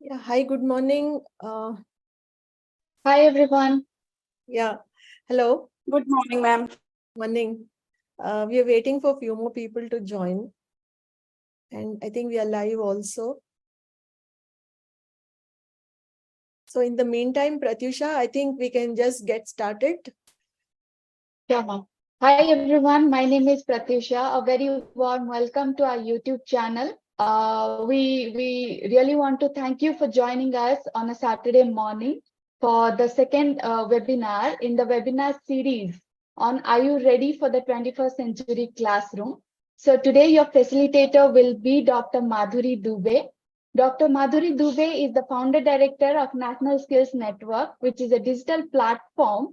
Yeah, hi, good morning. Hi everyone. Yeah, hello, Good morning, ma'am. morning. We are waiting for a few more people to join, and I think we are live also. So in the meantime, Pratyusha, I think we can just get started. Yeah, ma'am. Hi everyone. My name is Pratyusha. A very warm welcome to our YouTube channel. We really want to thank you for joining us on a Saturday morning for the second webinar in the webinar series on Are You Ready for the 21st Century Classroom? So today your facilitator will be Dr. Madhuri Dubey. Dr. Madhuri Dubey is the founder director of National Skills Network, which is a digital platform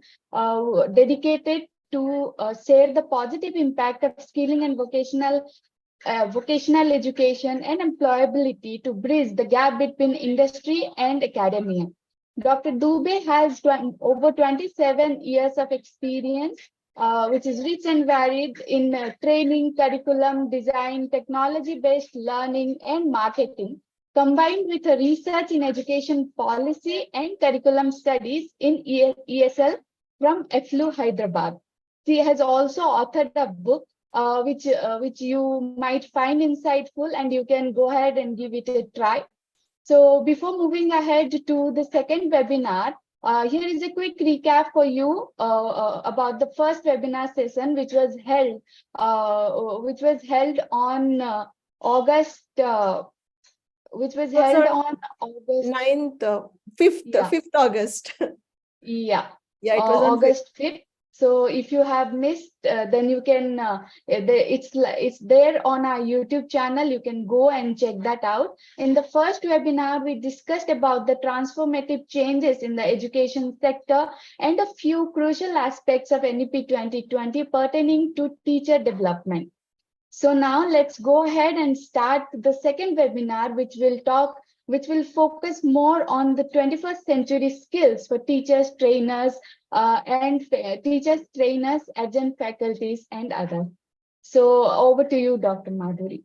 dedicated to share the positive impact of skilling and vocational education and employability to bridge the gap between industry and academia. Dr. Dubey has over 27 years of experience, which is rich and varied in training, curriculum, design, technology-based learning, and marketing, combined with a research in education policy and curriculum studies in ESL from FLU Hyderabad. She has also authored a book which you might find insightful, and you can go ahead and give it a try. So before moving ahead to the second webinar, here is a quick recap for you about the first webinar session, which was held on August, which was What's held on on August, 9th, 5th, yeah, 5th August. yeah, Yeah, it was on 5th. August 5th. So if you have missed, then you can, it's there on our YouTube channel. You can go and check that out. In the first webinar, we discussed about the transformative changes in the education sector and a few crucial aspects of NEP 2020 pertaining to teacher development. So now let's go ahead and start the second webinar, which will focus more on the 21st century skills for teachers, trainers, teachers, trainers, adjunct faculties, and others. So over to you, Dr. Madhuri.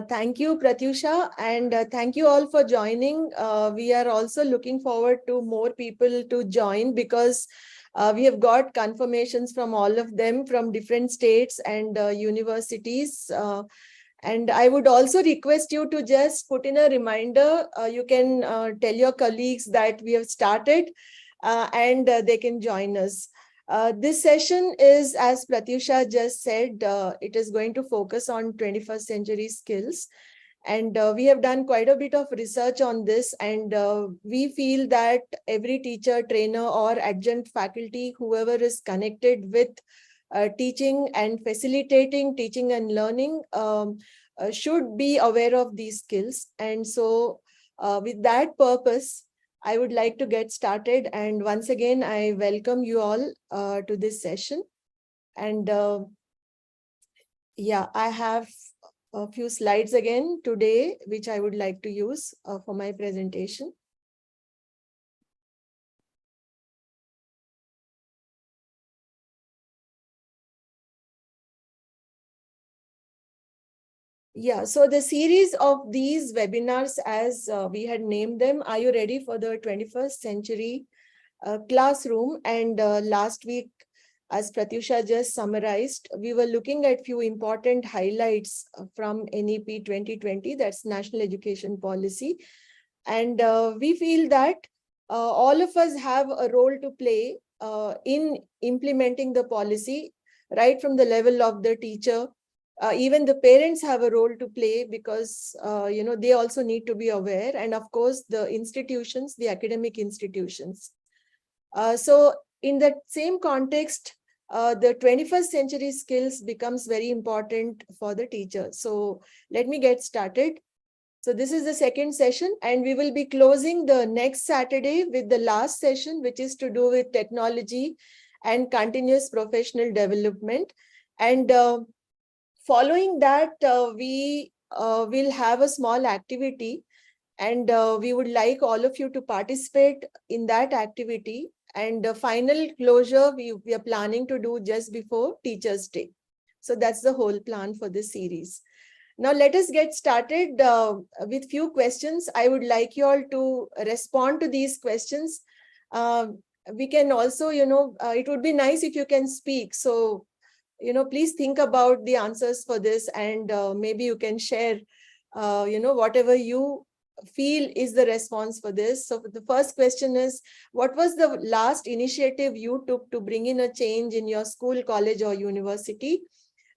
Thank you, Pratyusha, and thank you all for joining. We are also looking forward to more people to join because we have got confirmations from all of them from different states and universities. And I would also request you to just put in a reminder. You can tell your colleagues that we have started and they can join us. This session is, as Pratyusha just said, it is going to focus on 21st century skills. And we have done quite a bit of research on this. And we feel that every teacher, trainer, or adjunct faculty, whoever is connected with teaching and facilitating teaching and learning should be aware of these skills. And so with that purpose, I would like to get started. And once again, I welcome you all to this session. And yeah, I have a few slides again today, which I would like to use for my presentation. Yeah, so the series of these webinars, as we had named them, Are You Ready for the 21st Century Classroom? And last week, as Pratyusha just summarized, we were looking at few important highlights from NEP 2020, that's National Education Policy. And we feel that all of us have a role to play in implementing the policy, right from the level of the teacher. Even the parents have a role to play because, they also need to be aware. And of course, the institutions, the academic institutions. So in that same context, the 21st century skills becomes very important for the teacher. So let me get started. So this is the second session, and we will be closing the next Saturday with the last session, which is to do with technology and continuous professional development. And following that, we will have a small activity, and we would like all of you to participate in that activity. And the final closure we are planning to do just before Teachers' Day. So that's the whole plan for this series. Now let us get started with few questions. I would like you all to respond to these questions. We can also, it would be nice if you can speak. So, please think about the answers for this, and maybe you can share, whatever you feel is the response for this. So the first question is, what was the last initiative you took to bring in a change in your school, college, or university?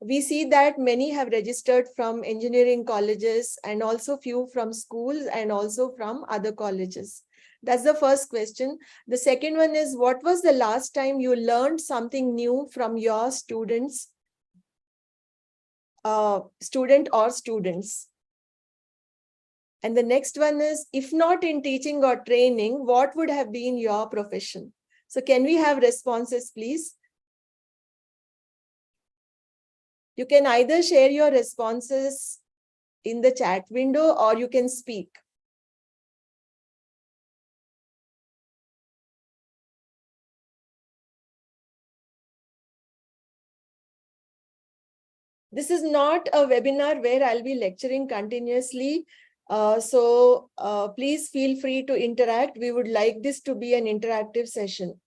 We see that many have registered from engineering colleges and also few from schools and also from other colleges. That's the first question. The second one is, what was the last time you learned something new from your student or students? And the next one is, if not in teaching or training, what would have been your profession? So can we have responses, please? You can either share your responses in the chat window or you can speak. This is not a webinar where I'll be lecturing continuously. Please feel free to interact. We would like this to be an interactive session.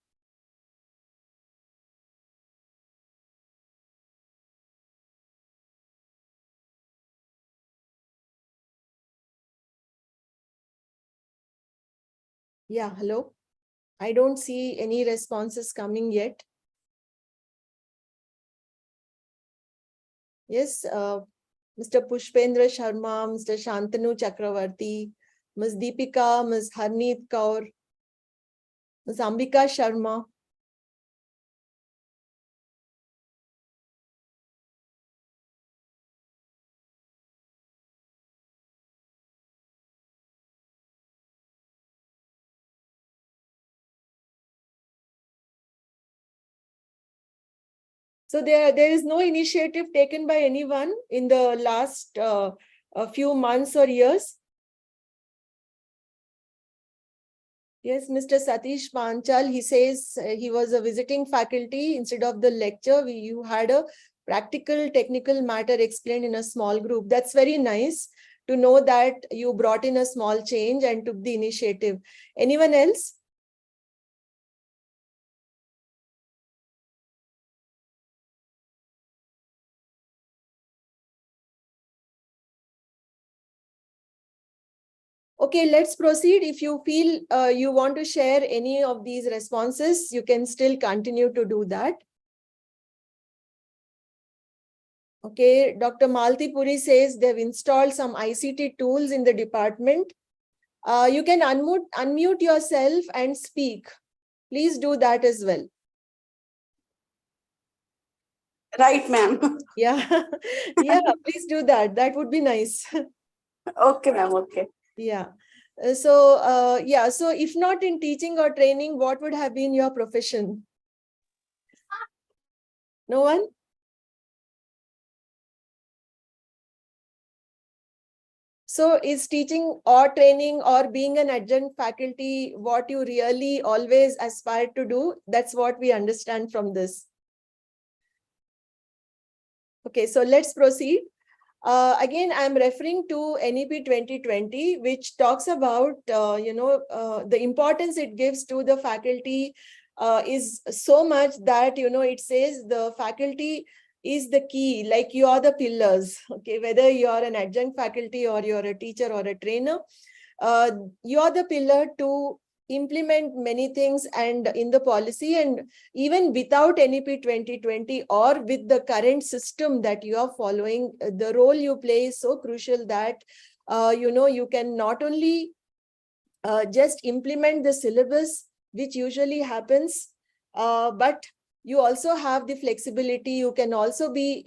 Yeah, hello. I don't see any responses coming yet. Yes, Mr. Pushpendra Sharma, Mr. Shantanu Chakravarti, Ms. Deepika, Ms. Harneet Kaur, Ms. Ambika Sharma. So there is no initiative taken by anyone in the last a few months or years. Yes, Mr. Satish Panchal, he says he was a visiting faculty. Instead of the lecture, you had a practical technical matter explained in a small group. That's very nice to know that you brought in a small change and took the initiative. Anyone else? Okay, let's proceed. If you feel you want to share any of these responses, you can still continue to do that. Okay, Dr. Malti Puri says they've installed some ICT tools in the department. You can unmute yourself and speak. Please do that as well. Right, ma'am. Yeah, yeah, please do that. That would be nice. Okay, ma'am. Okay. Yeah. So if not in teaching or training, what would have been your profession? No one? So is teaching or training or being an adjunct faculty what you really always aspire to do? That's what we understand from this. Okay, so let's proceed. Again, I'm referring to NEP 2020, which talks about, the importance it gives to the faculty is so much that, it says the faculty is the key, like you are the pillars, okay, whether you are an adjunct faculty or you're a teacher or a trainer, you are the pillar to implement many things and in the policy, and even without NEP 2020 or with the current system that you are following, the role you play is so crucial that, you can not only just implement the syllabus, which usually happens, but you also have the flexibility. You can also be,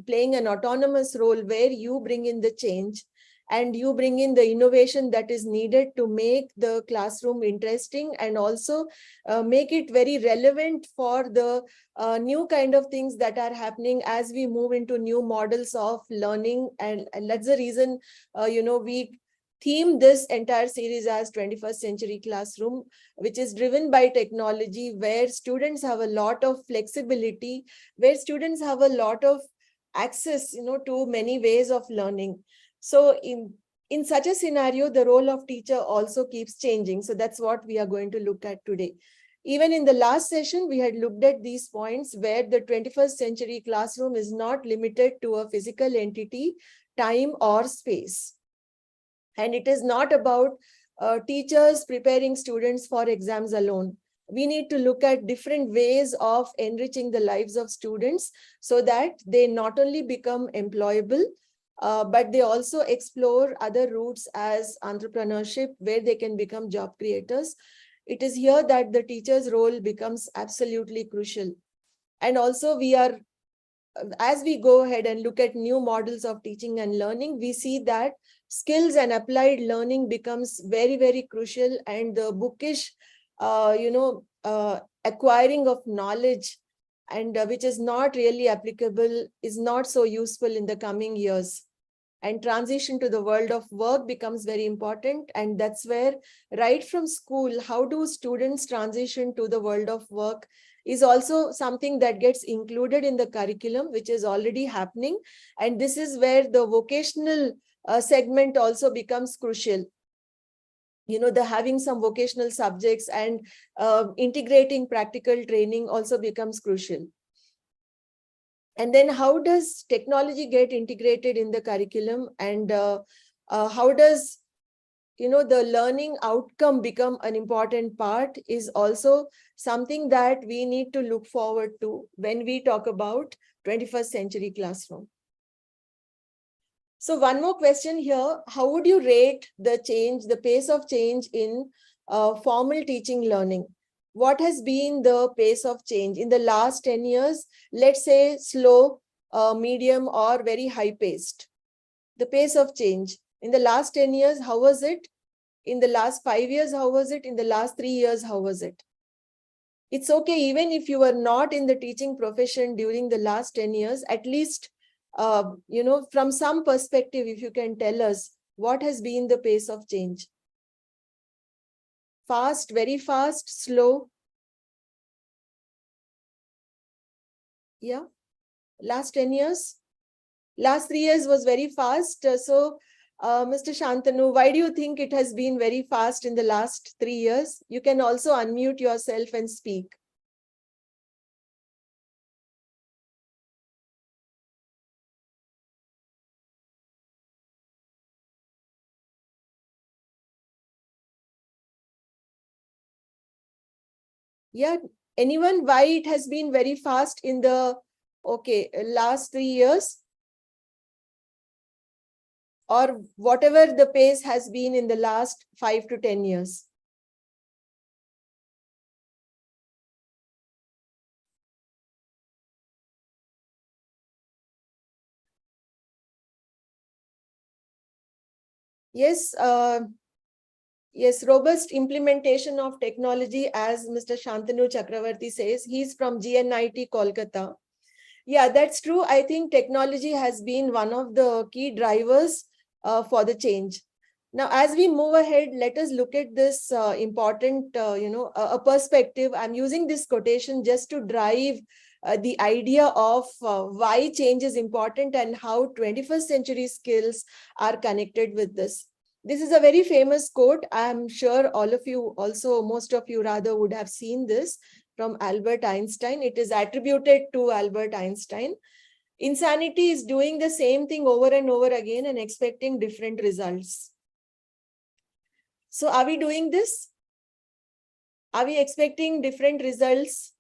playing an autonomous role where you bring in the change and you bring in the innovation that is needed to make the classroom interesting and also make it very relevant for the new kind of things that are happening as we move into new models of learning. And that's the reason, we theme this entire series as 21st century classroom, which is driven by technology, where students have a lot of flexibility, where students have a lot of access, to many ways of learning. So in such a scenario, the role of teacher also keeps changing. So that's what we are going to look at today. Even in the last session, we had looked at these points where the 21st century classroom is not limited to a physical entity, time, or space. And it is not about teachers preparing students for exams alone. We need to look at different ways of enriching the lives of students so that they not only become employable, but they also explore other routes as entrepreneurship, where they can become job creators. It is here that the teacher's role becomes absolutely crucial. And also as we go ahead and look at new models of teaching and learning, we see that skills and applied learning becomes very, very crucial, and the bookish, acquiring of knowledge and which is not really applicable is not so useful in the coming years. And transition to the world of work becomes very important. And that's where, right from school, how do students transition to the world of work is also something that gets included in the curriculum, which is already happening. And this is where the vocational segment also becomes crucial. The having some vocational subjects and integrating practical training also becomes crucial. And then how does technology get integrated in the curriculum, and how does the learning outcome become an important part is also something that we need to look forward to when we talk about 21st century classroom. So one more question here: how would you rate the pace of change in formal teaching learning? What has been the pace of change in the last 10 years? Let's say slow, medium, or very high paced. The pace of change in the last 10 years, how was it? In the last 5 years, how was it? In the last 3 years, how was it? It's okay, even if you were not in the teaching profession during the last 10 years, at least, from some perspective, if you can tell us what has been the pace of change. Fast, very fast, slow? Yeah. Last 10 years? Last 3 years was very fast. Mr. Shantanu, why do you think it has been very fast in the last 3 years? You can also unmute yourself and speak. Yeah, anyone, why it has been very fast in the last 3 years? Or whatever the pace has been in the last 5 to 10 years? Yes, yes, robust implementation of technology, as Mr. Shantanu Chakravarti says. He's from GNIT Kolkata. Yeah, that's true. I think technology has been one of the key drivers for the change. Now, as we move ahead, let us look at this important, a perspective. I'm using this quotation just to drive the idea of why change is important and how 21st century skills are connected with this. This is a very famous quote. I'm sure all of you, also most of you rather, would have seen this from Albert Einstein. It is attributed to Albert Einstein. Insanity is doing the same thing over and over again and expecting different results. So are we doing this? Are we expecting different results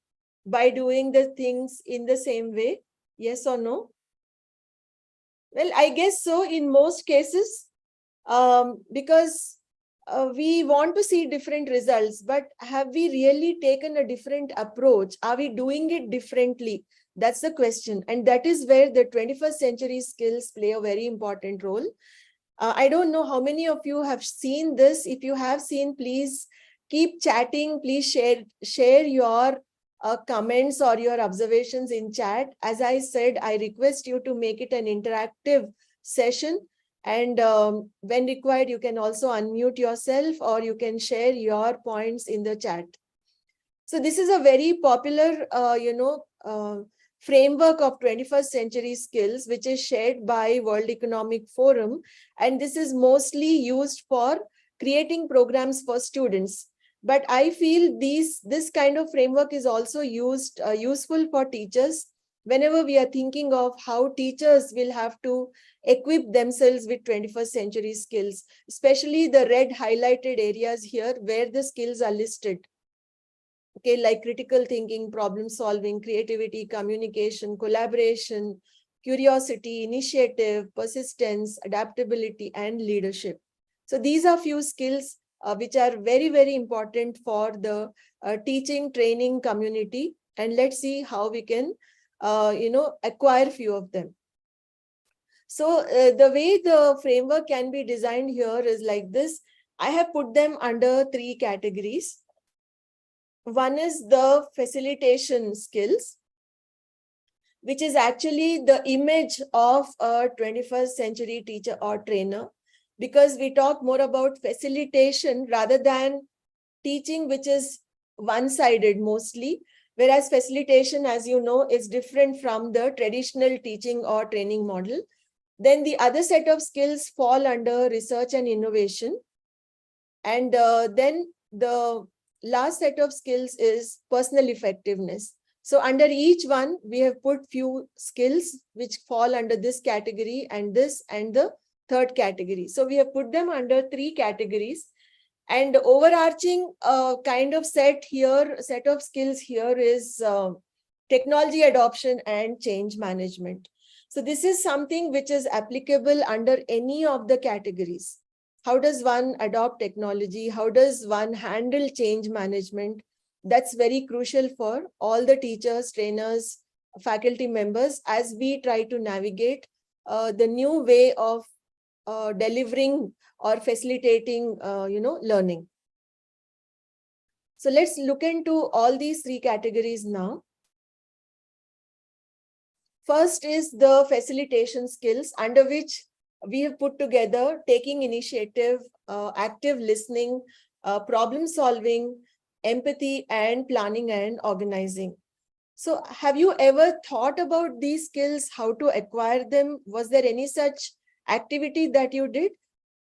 by doing the things in the same way? Yes or no? Well, I guess so in most cases, because we want to see different results, but have we really taken a different approach? Are we doing it differently? That's the question. And that is where the 21st century skills play a very important role. I don't know how many of you have seen this. If you have seen, please keep chatting. Please share your comments or your observations in chat. As I said, I request you to make it an interactive session. And when required, you can also unmute yourself or you can share your points in the chat. So this is a very popular, framework of 21st century skills, which is shared by World Economic Forum. And this is mostly used for creating programs for students. But I feel this kind of framework is also useful for teachers whenever we are thinking of how teachers will have to equip themselves with 21st century skills, especially the red highlighted areas here where the skills are listed. Okay, like critical thinking, problem solving, creativity, communication, collaboration, curiosity, initiative, persistence, adaptability, and leadership. So these are few skills which are very, very important for the teaching training community. And let's see how we can, acquire few of them. So the way the framework can be designed here is like this. I have put them under 3 categories. One is the facilitation skills, which is actually the image of a 21st century teacher or trainer, because we talk more about facilitation rather than teaching, which is one-sided mostly, whereas facilitation, as you know, is different from the traditional teaching or training model. Then the other set of skills fall under research and innovation. And then the last set of skills is personal effectiveness. So under each one, we have put few skills which fall under this category and this and the third category. So we have put them under 3 categories. And the overarching kind of set of skills here is technology adoption and change management. So this is something which is applicable under any of the categories. How does one adopt technology? How does one handle change management? That's very crucial for all the teachers, trainers, faculty members as we try to navigate the new way of delivering or facilitating, learning. So let's look into all these 3 categories now. First is the facilitation skills, under which we have put together taking initiative, active listening, problem solving, empathy, and planning and organizing. So have you ever thought about these skills, how to acquire them? Was there any such activity that you did?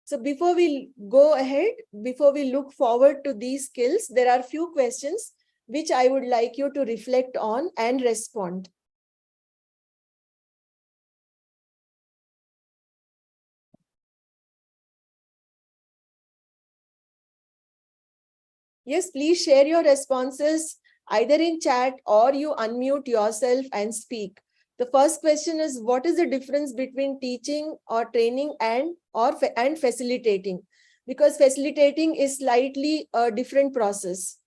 So before we go ahead, before we look forward to these skills, there are a few questions which I would like you to reflect on and respond. Yes, please share your responses either in chat or you unmute yourself and speak. The first question is, what is the difference between teaching or training and facilitating? Because facilitating is slightly a different process.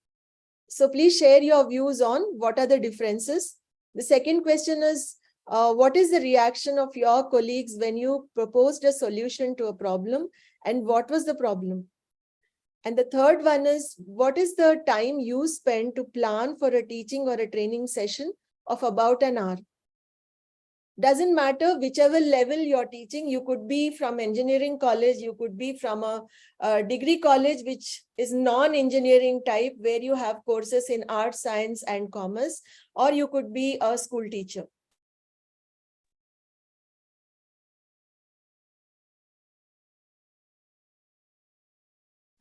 So please share your views on what are the differences. The second question is, what is the reaction of your colleagues when you proposed a solution to a problem, and what was the problem? And the third one is, what is the time you spend to plan for a teaching or a training session of about an hour? Doesn't matter whichever level you're teaching. You could be from engineering college, you could be from a degree college, which is non-engineering type, where you have courses in art, science, and commerce, or you could be a school teacher.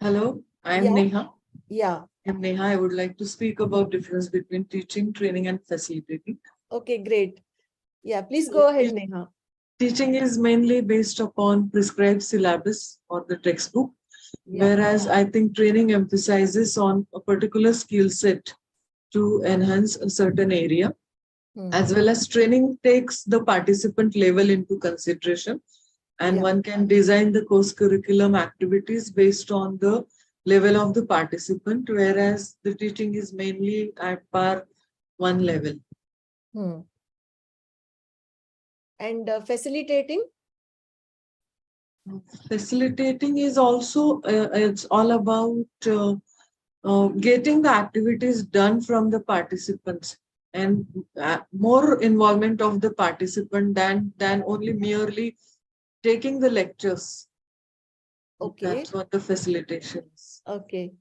Hello, I am Yeah. Neha. Yeah. I'm Neha. I would like to speak about difference between teaching, training, and facilitating. Okay, great. Yeah, please go ahead, Neha. Teaching is mainly based upon prescribed syllabus or the textbook, whereas I think training emphasizes on a particular skill set to enhance a certain area, as well as training takes the participant level into consideration, and one can design the course curriculum activities based on the level of the participant, whereas the teaching is mainly at par 1 level. And facilitating? Facilitating is also, it's all about getting the activities done from the participants and more involvement of the participant than only merely taking the lectures. Okay. That's what the facilitation is. Okay.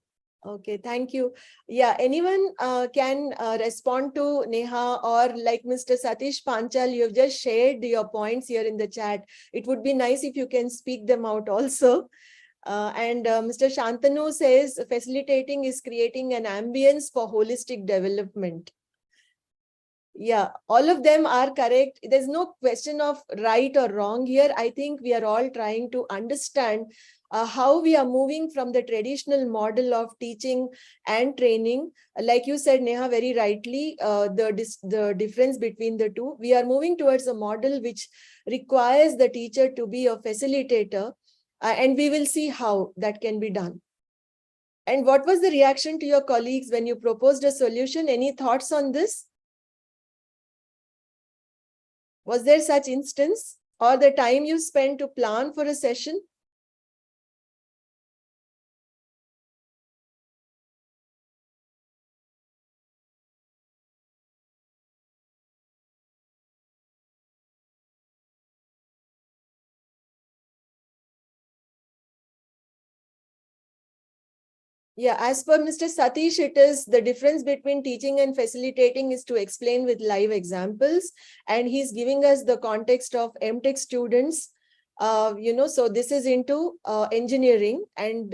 Okay, thank you. Yeah, anyone can respond to Neha, or like Mr. Satish Panchal, you've just shared your points here in the chat. It would be nice if you can speak them out also. And Mr. Shantanu says facilitating is creating an ambience for holistic development. Yeah, all of them are correct. There's no question of right or wrong here. I think we are all trying to understand how we are moving from the traditional model of teaching and training. Like you said, Neha, very rightly, the difference between the two. We are moving towards a model which requires the teacher to be a facilitator, and we will see how that can be done. And what was the reaction to your colleagues when you proposed a solution? Any thoughts on this? Was there such instance, or the time you spent to plan for a session? Yeah, as per Mr. Satish, it is the difference between teaching and facilitating is to explain with live examples. And he's giving us the context of MTech students. So this is into engineering, and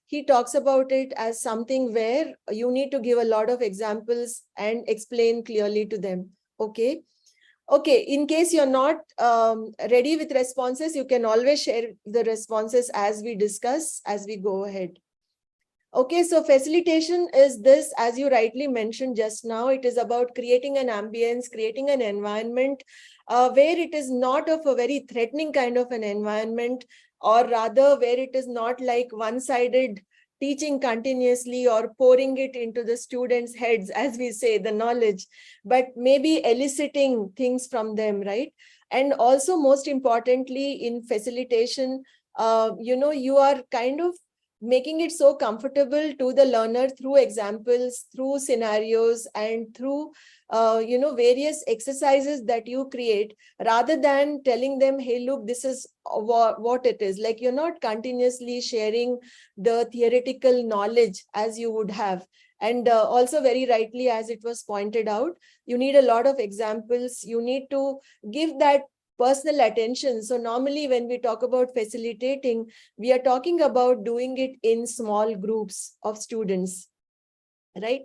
he talks about it as something where you need to give a lot of examples and explain clearly to them. Okay. Okay, in case you're not ready with responses, you can always share the responses as we discuss, as we go ahead. Okay, so facilitation is this, as you rightly mentioned just now, it is about creating an ambience, creating an environment where it is not of a very threatening kind of an environment, or rather where it is not like one-sided teaching continuously or pouring it into the students' heads, as we say, the knowledge, but maybe eliciting things from them, right? And also, most importantly, in facilitation, you are kind of making it so comfortable to the learner through examples, through scenarios, and through various exercises that you create, rather than telling them, hey, look, this is what it is. Like, you're not continuously sharing the theoretical knowledge as you would have. And also, very rightly, as it was pointed out, you need a lot of examples. You need to give that personal attention. So normally when we talk about facilitating, we are talking about doing it in small groups of students, right?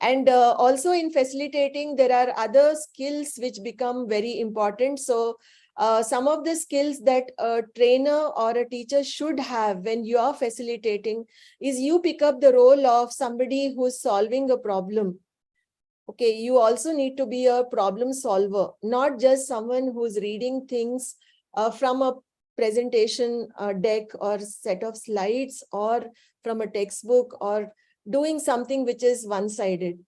And also in facilitating, there are other skills which become very important. So some of the skills that a trainer or a teacher should have when you are facilitating is you pick up the role of somebody who's solving a problem. Okay, you also need to be a problem solver, not just someone who's reading things from a presentation deck or set of slides, or from a textbook, or doing something which is one-sided.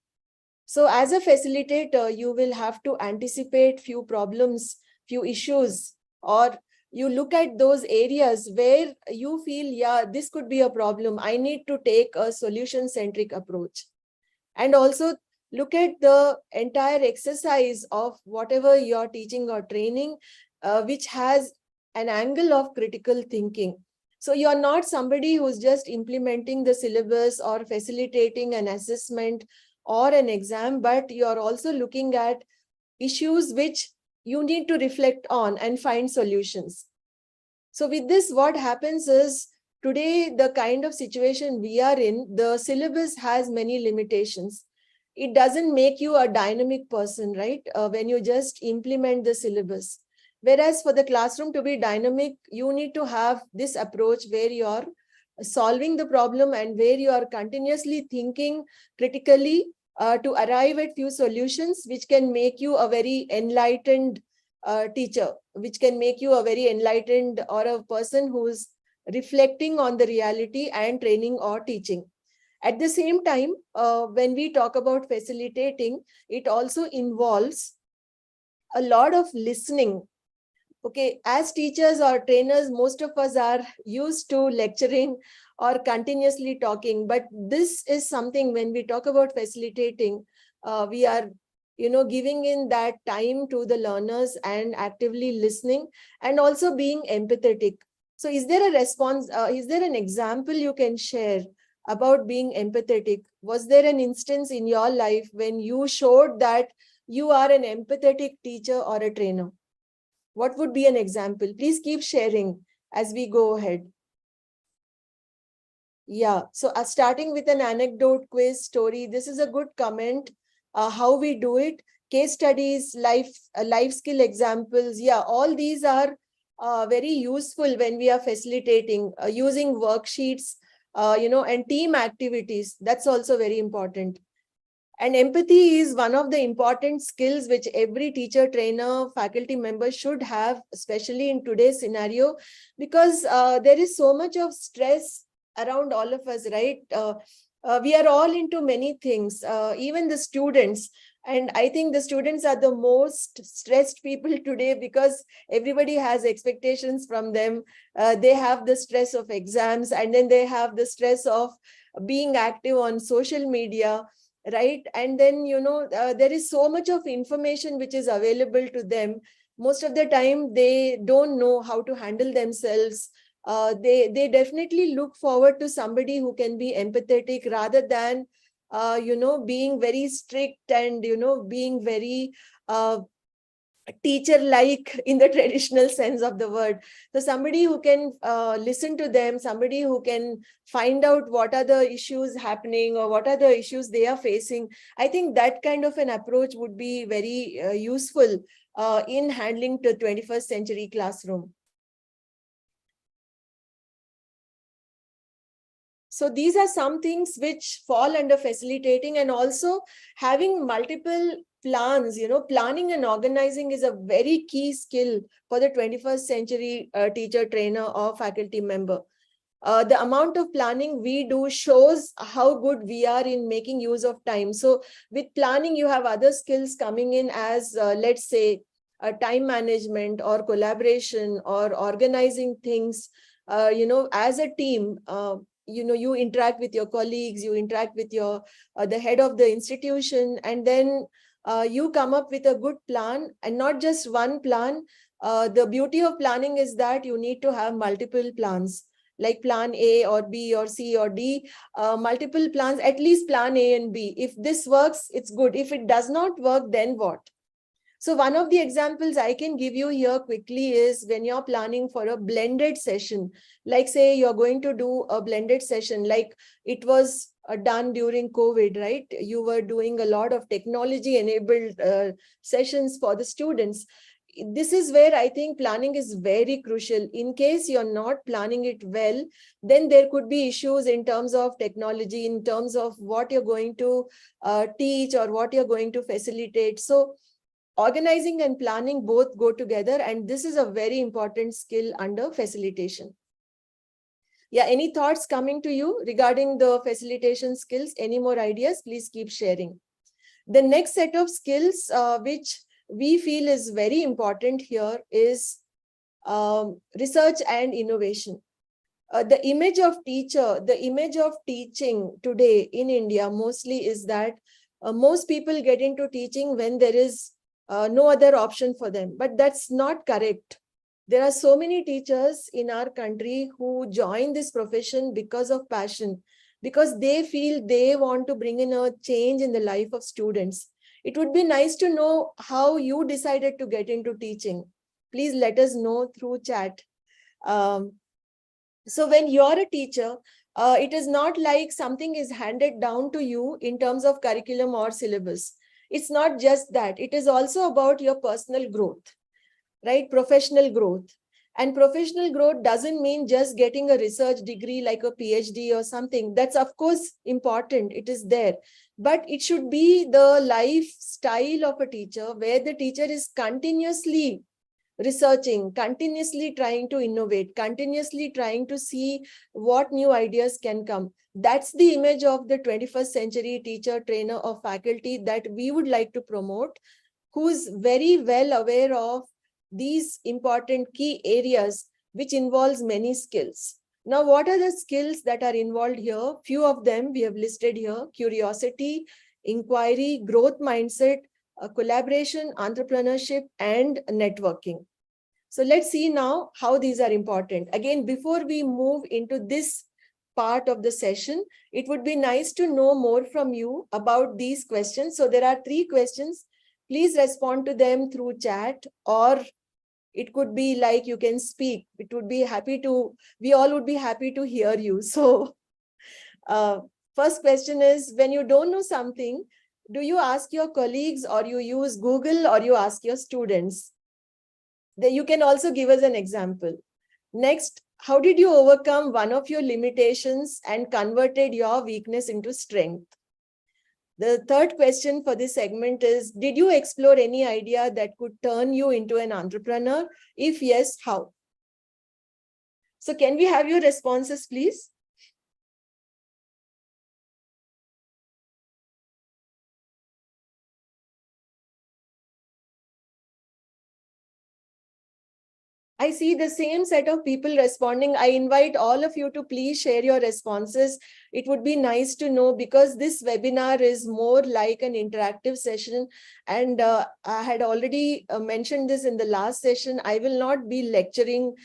So as a facilitator, you will have to anticipate few problems, few issues, or you look at those areas where you feel, yeah, this could be a problem. I need to take a solution-centric approach. And also look at the entire exercise of whatever you're teaching or training, which has an angle of critical thinking. So you're not somebody who's just implementing the syllabus or facilitating an assessment or an exam, but you're also looking at issues which you need to reflect on and find solutions. So with this, what happens is, today, the kind of situation we are in, the syllabus has many limitations. It doesn't make you a dynamic person, right? When you just implement the syllabus. Whereas for the classroom to be dynamic, you need to have this approach where you're solving the problem and where you are continuously thinking critically to arrive at few solutions, which can make you a very enlightened teacher, which can make you a very enlightened or a person who's reflecting on the reality and training or teaching. At the same time, when we talk about facilitating, it also involves a lot of listening. Okay, as teachers or trainers, most of us are used to lecturing or continuously talking, but this is something, when we talk about facilitating, we are giving in that time to the learners and actively listening, and also being empathetic. So is there a response, is there an example you can share about being empathetic. Was there an instance in your life when you showed that you are an empathetic teacher or a trainer? What would be an example? Please keep sharing as we go ahead. Yeah, so starting with an anecdote, quiz, story, this is a good comment. How we do it, case studies, life skill examples. Yeah, all these are very useful when we are facilitating, using worksheets, and team activities. That's also very important. And empathy is one of the important skills which every teacher, trainer, faculty member should have, especially in today's scenario, because there is so much of stress around all of us, right? We are all into many things, even the students. And I think the students are the most stressed people today because everybody has expectations from them. They have the stress of exams, and then they have the stress of being active on social media, right? And then, there is so much of information which is available to them. Most of the time, they don't know how to handle themselves. They definitely look forward to somebody who can be empathetic rather than, being very strict and, being very teacher like in the traditional sense of the word. So somebody who can listen to them, somebody who can find out what are the issues happening or what are the issues they are facing. I think that kind of an approach would be very useful in handling the 21st century classroom. So these are some things which fall under facilitating, and also having multiple plans. Planning and organizing is a very key skill for the 21st century teacher, trainer, or faculty member. The amount of planning we do shows how good we are in making use of time. So with planning, you have other skills coming in as, let's say, time management or collaboration or organizing things, as a team. You interact with your colleagues, you interact with your the head of the institution, and then you come up with a good plan, and not just one plan. The beauty of planning is that you need to have multiple plans, like plan A or B or C or D, multiple plans, at least plan A and B. If this works, it's good. If it does not work, then what? So one of the examples I can give you here quickly is when you're planning for a blended session, like say you're going to do a blended session, like it was done during COVID, right? You were doing a lot of technology enabled sessions for the students. This is where I think planning is very crucial. In case you're not planning it well, then there could be issues in terms of technology, in terms of what you're going to teach or what you're going to facilitate. So organizing and planning both go together, and this is a very important skill under facilitation. Yeah, any thoughts coming to you regarding the facilitation skills? Any more ideas? Please keep sharing. The next set of skills which we feel is very important here is research and innovation. The image of teacher, the image of teaching today in India mostly is that most people get into teaching when there is no other option for them. But that's not correct. There are so many teachers in our country who join this profession because of passion, because they feel they want to bring in a change in the life of students. It would be nice to know how you decided to get into teaching. Please let us know through chat. So when you're a teacher, it is not like something is handed down to you in terms of curriculum or syllabus. It's not just that. It is also about your personal growth, right? Professional growth. And professional growth doesn't mean just getting a research degree like a PhD or something. That's of course important. It is there. But it should be the lifestyle of a teacher where the teacher is continuously researching, continuously trying to innovate, continuously trying to see what new ideas can come. That's the image of the 21st century teacher, trainer, or faculty that we would like to promote, who's very well aware of these important key areas, which involves many skills. Now, what are the skills that are involved here? Few of them we have listed here: curiosity, inquiry, growth mindset, collaboration, entrepreneurship, and networking. So let's see now how these are important. Again, before we move into this part of the session. It would be nice to know more from you about these questions. So there are 3 questions. Please respond to them through chat, or it could be like you can speak. We all would be happy to hear you. So first question is, when you don't know something, do you ask your colleagues, or you use Google, or you ask your students? You can also give us an example. Next, how did you overcome one of your limitations and converted your weakness into strength? The third question for this segment is, did you explore any idea that could turn you into an entrepreneur? If yes, how? So can we have your responses, please? I see the same set of people responding. I invite all of you to please share your responses. It would be nice to know, because this webinar is more like an interactive session. And I had already mentioned this in the last session. I will not be lecturing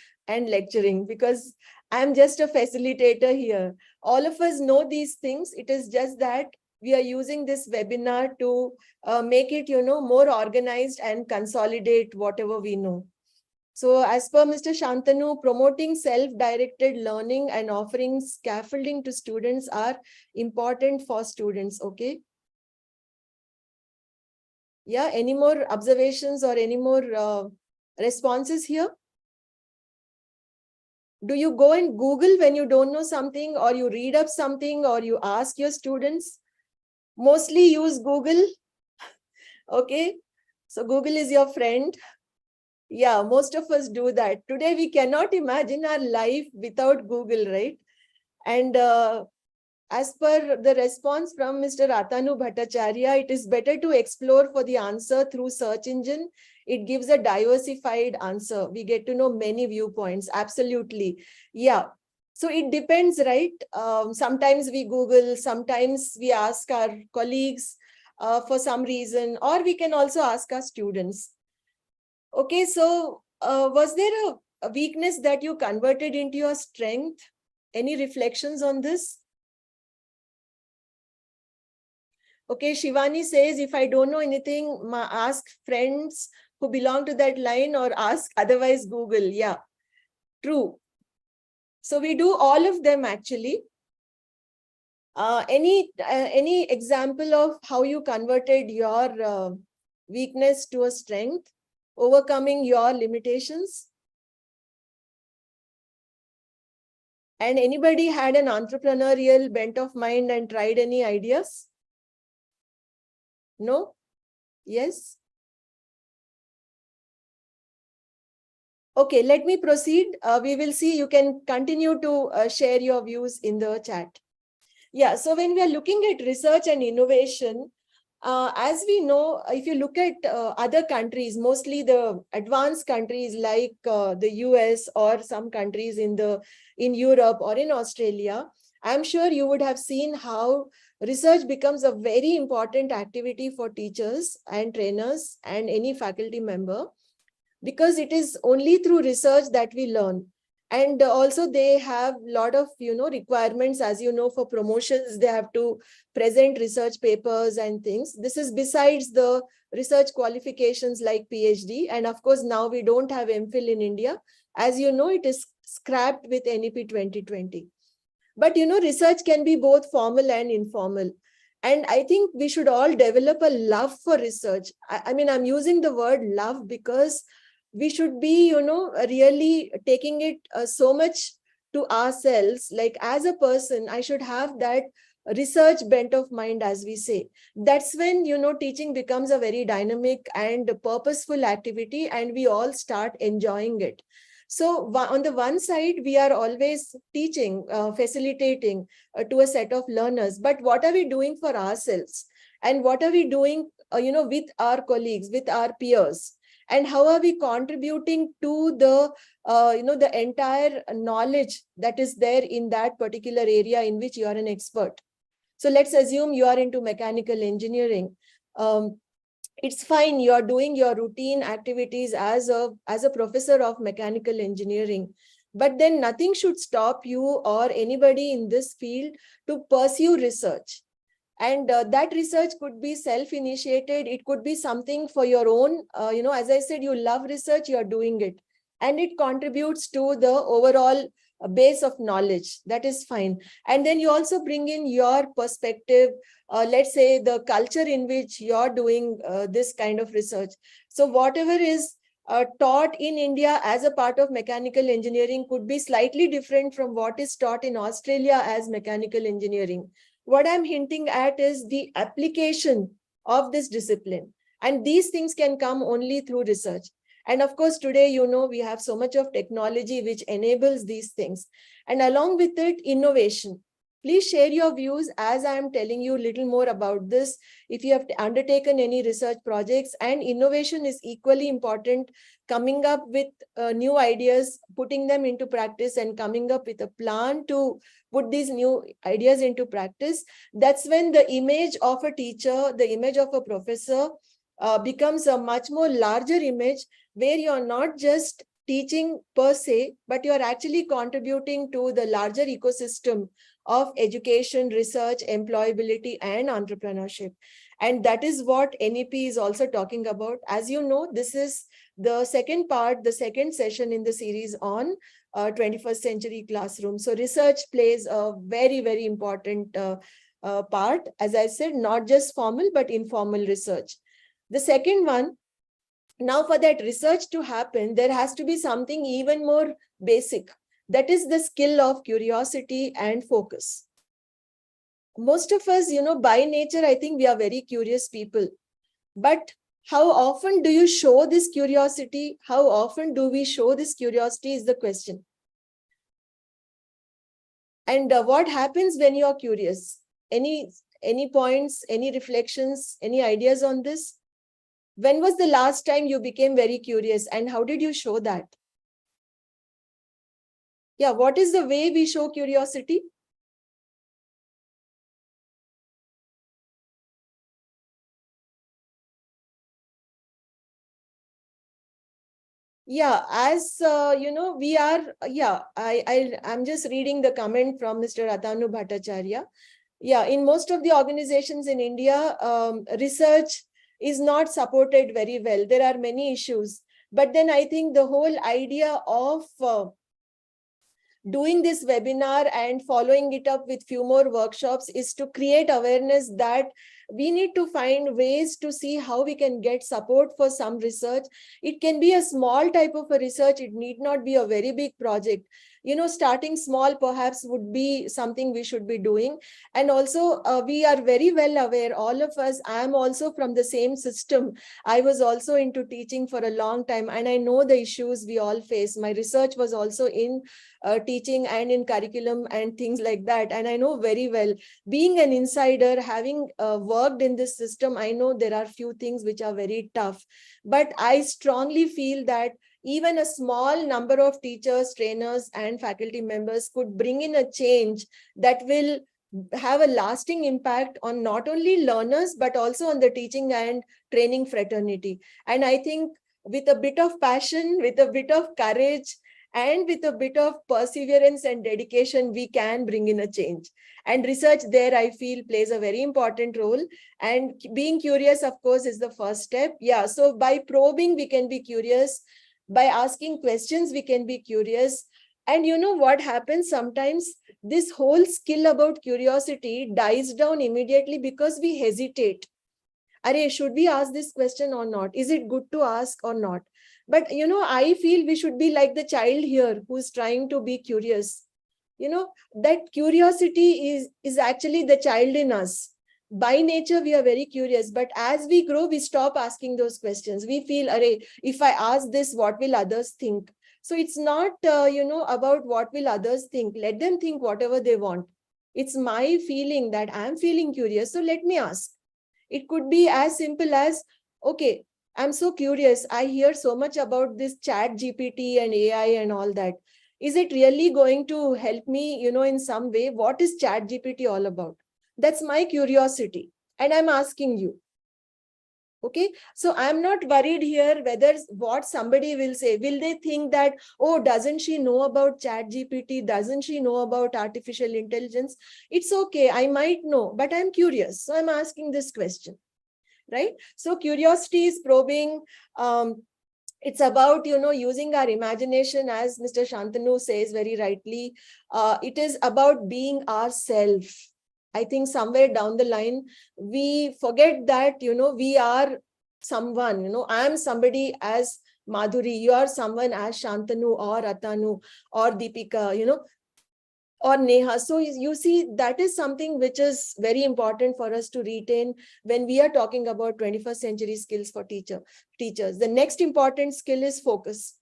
because I'm just a facilitator here. All of us know these things. It is just that we are using this webinar to make it, more organized and consolidate whatever we know. So as per Mr. Shantanu, promoting self-directed learning and offering scaffolding to students are important for students, okay? Yeah, any more observations or any more responses here? Do you go and Google when you don't know something, or you read up something, or you ask your students? Mostly use Google, okay? So Google is your friend. Yeah, most of us do that. Today, we cannot imagine our life without Google, right? And as per the response from Mr. Atanu Bhattacharya, it is better to explore for the answer through search engine. It gives a diversified answer. We get to know many viewpoints. Absolutely. Yeah. So it depends, right? Sometimes we Google, sometimes we ask our colleagues for some reason, or we can also ask our students. Okay, so was there a weakness that you converted into your strength? Any reflections on this? Okay, Shivani says, if I don't know anything, ask friends who belong to that line, or ask otherwise Google. Yeah, true. So we do all of them actually. Any example of how you converted your weakness to a strength, overcoming your limitations? And anybody had an entrepreneurial bent of mind and tried any ideas? No? Yes? Okay, let me proceed. We will see. You can continue to share your views in the chat. Yeah, so when we are looking at research and innovation, as we know, if you look at other countries, mostly the advanced countries like the US or some countries in Europe or in Australia, I'm sure you would have seen how research becomes a very important activity for teachers and trainers and any faculty member, because it is only through research that we learn. And also they have a lot of requirements, as you know, for promotions. They have to present research papers and things. This is besides the research qualifications like PhD. And of course, now we don't have MPhil in India. As you know, it is scrapped with NEP 2020. But research can be both formal and informal. And I think we should all develop a love for research. I mean, I'm using the word love because we should be, really taking it so much to ourselves. Like, as a person, I should have that research bent of mind, as we say. That's when, teaching becomes a very dynamic and purposeful activity, and we all start enjoying it. So on the one side, we are always teaching, facilitating to a set of learners. But what are we doing for ourselves? And what are we doing, with our colleagues, with our peers? And how are we contributing to the, the entire knowledge that is there in that particular area in which you are an expert? So let's assume you are into mechanical engineering. It's fine, you're doing your routine activities as a professor of mechanical engineering. But then nothing should stop you or anybody in this field to pursue research. And that research could be self-initiated. It could be something for your own, as I said, you love research, you're doing it. And it contributes to the overall base of knowledge. That is fine. And then you also bring in your perspective, let's say the culture in which you're doing this kind of research. So whatever is taught in India as a part of mechanical engineering could be slightly different from what is taught in Australia as mechanical engineering. What I'm hinting at is the application of this discipline. And these things can come only through research. And of course, today, we have so much of technology which enables these things. And along with it, innovation. Please share your views as I am telling you a little more about this. If you have undertaken any research projects, and innovation is equally important, coming up with new ideas, putting them into practice, and coming up with a plan to put these new ideas into practice. That's when the image of a teacher, the image of a professor becomes a much more larger image, where you're not just teaching per se, but you're actually contributing to the larger ecosystem of education, research, employability, and entrepreneurship. And that is what NEP is also talking about. As you know, this is the second part, the second session in the series on 21st century classroom. So research plays a very, very important part. As I said, not just formal, but informal research. The second one, now for that research to happen, there has to be something even more basic. That is the skill of curiosity and focus. Most of us, by nature, I think we are very curious people. But how often do you show this curiosity? How often do we show this curiosity is the question. And what happens when you are curious? Any points, any reflections, any ideas on this? When was the last time you became very curious, and how did you show that? Yeah, what is the way we show curiosity? Yeah, as we are, I'm just reading the comment from Mr. Atanu Bhattacharya. Yeah, in most of the organizations in India, research is not supported very well. There are many issues. But then I think the whole idea of doing this webinar and following it up with few more workshops is to create awareness that we need to find ways to see how we can get support for some research. It can be a small type of a research. It need not be a very big project. Starting small perhaps would be something we should be doing. And also we are very well aware, all of us, I am also from the same system. I was also into teaching for a long time, and I know the issues we all face. My research was also in teaching and in curriculum and things like that. And I know very well, being an insider, having worked in this system, I know there are few things which are very tough. But I strongly feel that even a small number of teachers, trainers, and faculty members could bring in a change that will have a lasting impact on not only learners, but also on the teaching and training fraternity. And I think with a bit of passion, with a bit of courage, and with a bit of perseverance and dedication, we can bring in a change. And research there, I feel, plays a very important role. And being curious, of course, is the first step. Yeah, so by probing, we can be curious. By asking questions, we can be curious. And you know what happens sometimes? This whole skill about curiosity dies down immediately because we hesitate. Are, should we ask this question or not? Is it good to ask or not? But, I feel we should be like the child here who's trying to be curious. That curiosity is actually the child in us. By nature, we are very curious, but as we grow, we stop asking those questions. We feel, array, if I ask this, what will others think? So it's not, about what will others think. Let them think whatever they want. It's my feeling that I'm feeling curious, so let me ask. It could be as simple as, okay, I'm so curious. I hear so much about this chat GPT and AI and all that. Is it really going to help me, in some way? What is chat GPT all about? That's my curiosity. And I'm asking you. Okay, so I'm not worried here whether what somebody will say. Will they think that, oh, doesn't she know about chat GPT? Doesn't she know about artificial intelligence? It's okay, I might know, but I'm curious. So I'm asking this question, right? So curiosity is probing. It's about, using our imagination, as Mr. Shantanu says very rightly. It is about being ourselves. I think somewhere down the line, we forget that, we are someone, I'm somebody as Madhuri, you are someone as Shantanu or Atanu or Deepika, or Neha. So you see, that is something which is very important for us to retain when we are talking about 21st century skills for teachers. The next important skill is focus.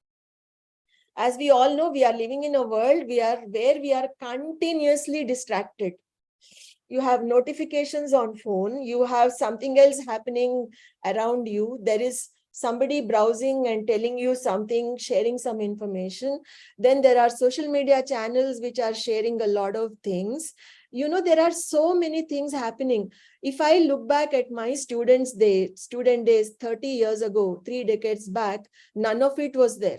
As we all know, we are living in a world where we are continuously distracted. You have notifications on phone, you have something else happening around you. There is somebody browsing and telling you something, sharing some information. Then there are social media channels which are sharing a lot of things. There are so many things happening. If I look back at my student days 30 years ago, 3 decades back, none of it was there.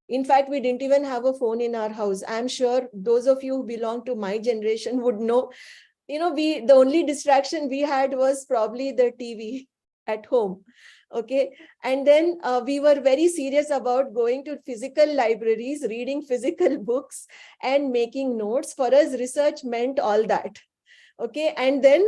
In fact, we didn't even have a phone in our house. I'm sure those of you who belong to my generation would know, the only distraction we had was probably the TV at home. Okay. And then we were very serious about going to physical libraries, reading physical books and making notes. For us, research meant all that. Okay. And then,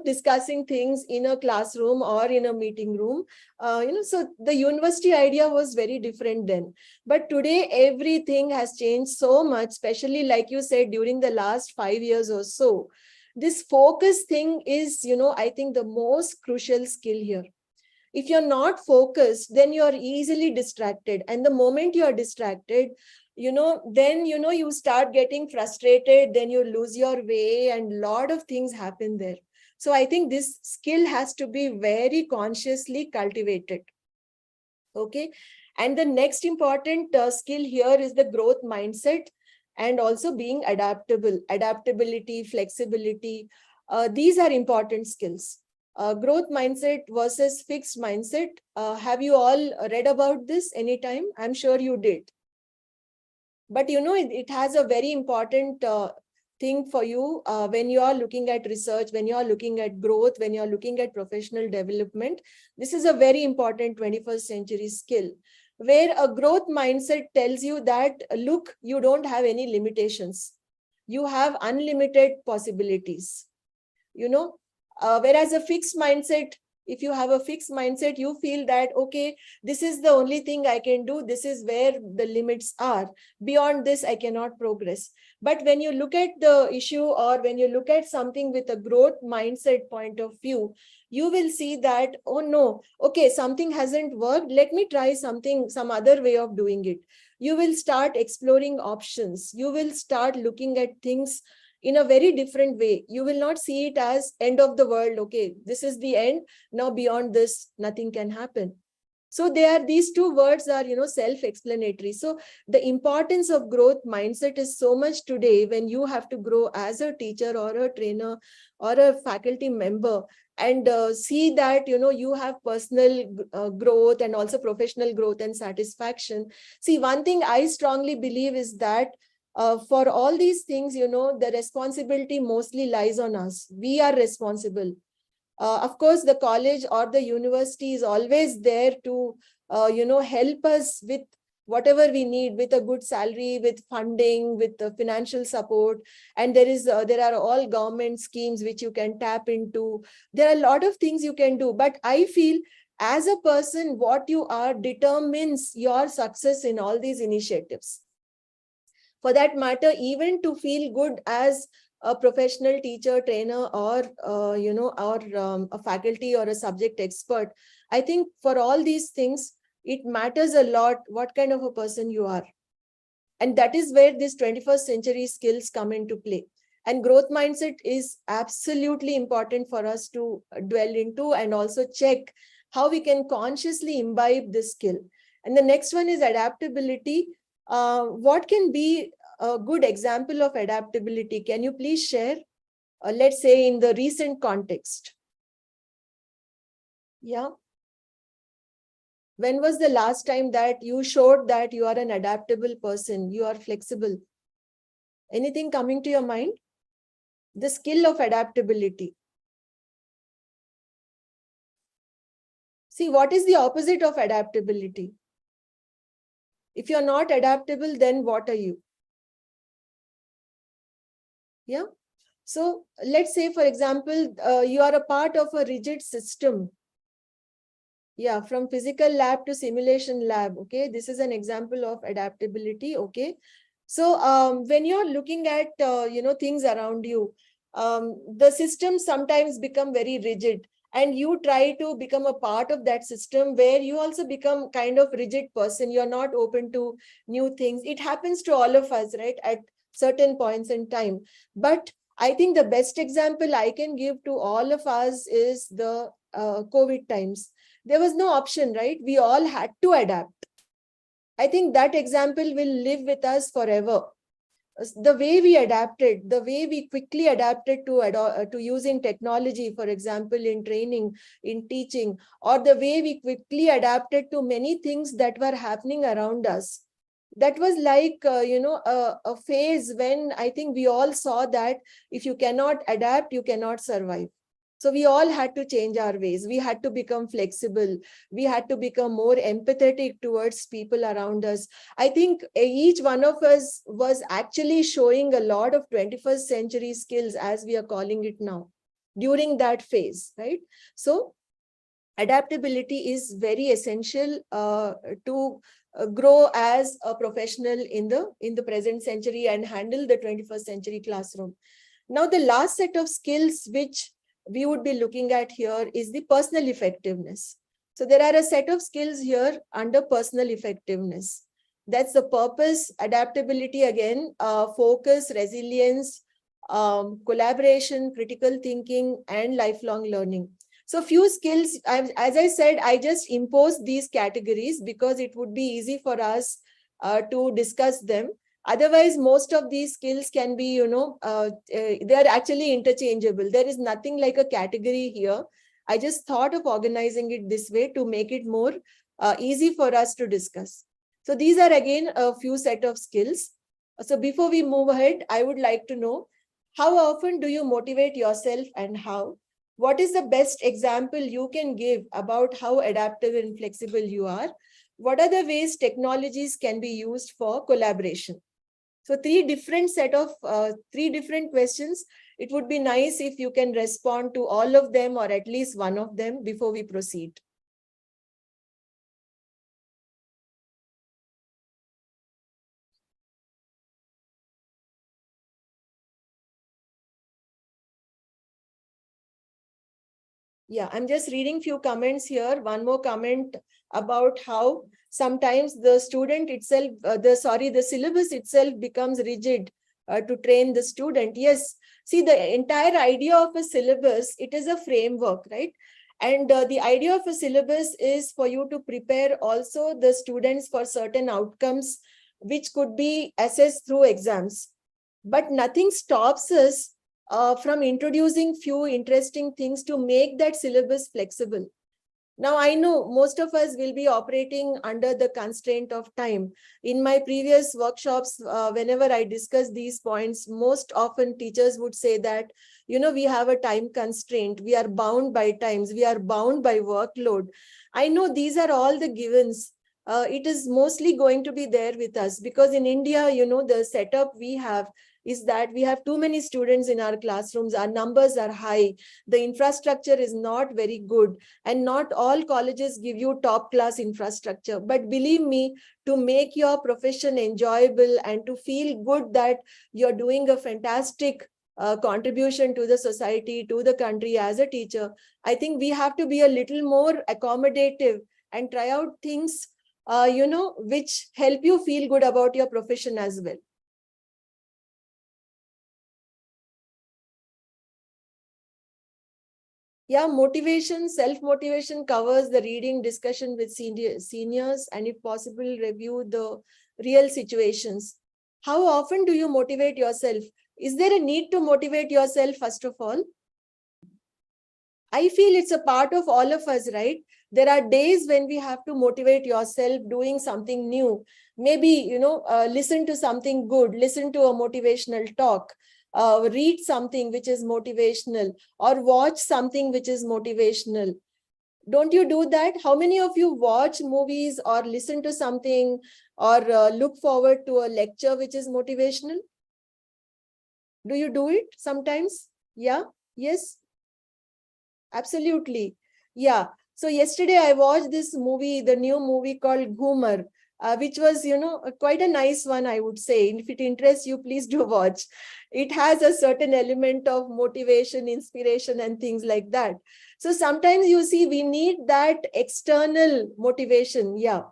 discussing things in a classroom or in a meeting room. So the university idea was very different then. But today, everything has changed so much, especially like you said, during the last 5 years or so. This focus thing is, I think the most crucial skill here. If you're not focused, then you're easily distracted. And the moment you're distracted, then, you start getting frustrated, then you lose your way and a lot of things happen there. So I think this skill has to be very consciously cultivated. Okay. And the next important skill here is the growth mindset and also being adaptable, adaptability, flexibility. These are important skills. Growth mindset versus fixed mindset. Have you all read about this anytime? I'm sure you did. But it has a very important thing for you when you are looking at research, when you are looking at growth, when you are looking at professional development. This is a very important 21st century skill, where a growth mindset tells you that, look, you don't have any limitations. You have unlimited possibilities. Whereas a fixed mindset, if you have a fixed mindset, you feel that, okay, this is the only thing I can do. This is where the limits are. Beyond this, I cannot progress. But when you look at the issue, or when you look at something with a growth mindset point of view, you will see that, oh no, okay, something hasn't worked. Let me try some other way of doing it. You will start exploring options. You will start looking at things in a very different way. You will not see it as end of the world. Okay, this is the end. Now beyond this, nothing can happen. So these two words are, self-explanatory. So the importance of growth mindset is so much today when you have to grow as a teacher or a trainer or a faculty member, and see that, you have personal growth and also professional growth and satisfaction. See, one thing I strongly believe is that for all these things, the responsibility mostly lies on us. We are responsible. Of course, the college or the university is always there to, help us with whatever we need, with a good salary, with funding, with the financial support. And there are all government schemes which you can tap into. There are a lot of things you can do. But I feel, as a person, what you are determines your success in all these initiatives. For that matter, even to feel good as a professional teacher, trainer, or a faculty or a subject expert, I think for all these things, it matters a lot what kind of a person you are. And that is where these 21st century skills come into play. And growth mindset is absolutely important for us to dwell into and also check how we can consciously imbibe this skill. And the next one is adaptability. What can be a good example of adaptability? Can you please share? Let's say in the recent context. Yeah. When was the last time that you showed that you are an adaptable person, you are flexible? Anything coming to your mind? The skill of adaptability. See, what is the opposite of adaptability? If you're not adaptable, then what are you? Yeah. So let's say, for example, you are a part of a rigid system. Yeah, from physical lab to simulation lab. Okay, this is an example of adaptability. Okay, so when you're looking at things around you, the systems sometimes become very rigid, and you try to become a part of that system where you also become kind of rigid person. You're not open to new things. It happens to all of us, right, at certain points in time. But I think the best example I can give to all of us is the COVID times. There was no option, right? We all had to adapt. I think that example will live with us forever. The way we adapted, the way we quickly adapted to using technology, for example, in training, in teaching, or the way we quickly adapted to many things that were happening around us. That was like, a phase when I think we all saw that if you cannot adapt, you cannot survive. So we all had to change our ways. We had to become flexible. We had to become more empathetic towards people around us. I think each one of us was actually showing a lot of 21st century skills, as we are calling it now, during that phase, right? So adaptability is very essential to grow as a professional in the present century and handle the 21st century classroom. Now, the last set of skills which we would be looking at here is the personal effectiveness. So there are a set of skills here under personal effectiveness. That's the purpose, adaptability again, focus, resilience, collaboration, critical thinking, and lifelong learning. So few skills, as I said, I just imposed these categories because it would be easy for us to discuss them. Otherwise, most of these skills can be, they are actually interchangeable. There is nothing like a category here. I just thought of organizing it this way to make it more easy for us to discuss. So these are again a few set of skills. So before we move ahead, I would like to know, how often do you motivate yourself and how? What is the best example you can give about how adaptive and flexible you are? What are the ways technologies can be used for collaboration? So three different questions. It would be nice if you can respond to all of them or at least one of them before we proceed. Yeah, I'm just reading few comments here. One more comment about how sometimes the student itself, the syllabus itself becomes rigid to train the student. Yes, see, the entire idea of a syllabus, it is a framework, right? And the idea of a syllabus is for you to prepare also the students for certain outcomes, which could be assessed through exams. But nothing stops us from introducing few interesting things to make that syllabus flexible. Now, I know most of us will be operating under the constraint of time. In my previous workshops, whenever I discuss these points, most often teachers would say that, we have a time constraint. We are bound by times. We are bound by workload. I know these are all the givens. It is mostly going to be there with us because in India, the setup we have is that we have too many students in our classrooms. Our numbers are high. The infrastructure is not very good. And not all colleges give you top class infrastructure. But believe me, to make your profession enjoyable and to feel good that you're doing a fantastic contribution to the society, to the country as a teacher, I think we have to be a little more accommodative and try out things, which help you feel good about your profession as well. Yeah, motivation, self-motivation covers the reading, discussion with seniors, and if possible, review the real situations. How often do you motivate yourself? Is there a need to motivate yourself, first of all? I feel it's a part of all of us, right? There are days when we have to motivate yourself doing something new. Maybe, listen to something good, listen to a motivational talk, read something which is motivational, or watch something which is motivational. Don't you do that? How many of you watch movies or listen to something or look forward to a lecture which is motivational? Do you do it sometimes? Yeah? Yes? Absolutely. Yeah. So yesterday I watched this movie, the new movie called Goomer, which was, quite a nice one, I would say. If it interests you, please do watch. It has a certain element of motivation, inspiration, and things like that. So sometimes you see, we need that external motivation. Yeah.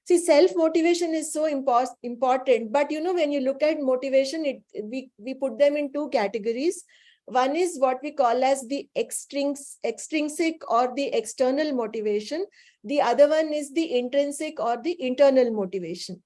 See, self-motivation is so important. But, when you look at motivation, we put them in two categories. One is what we call as the extrinsic or the external motivation. The other one is the intrinsic or the internal motivation.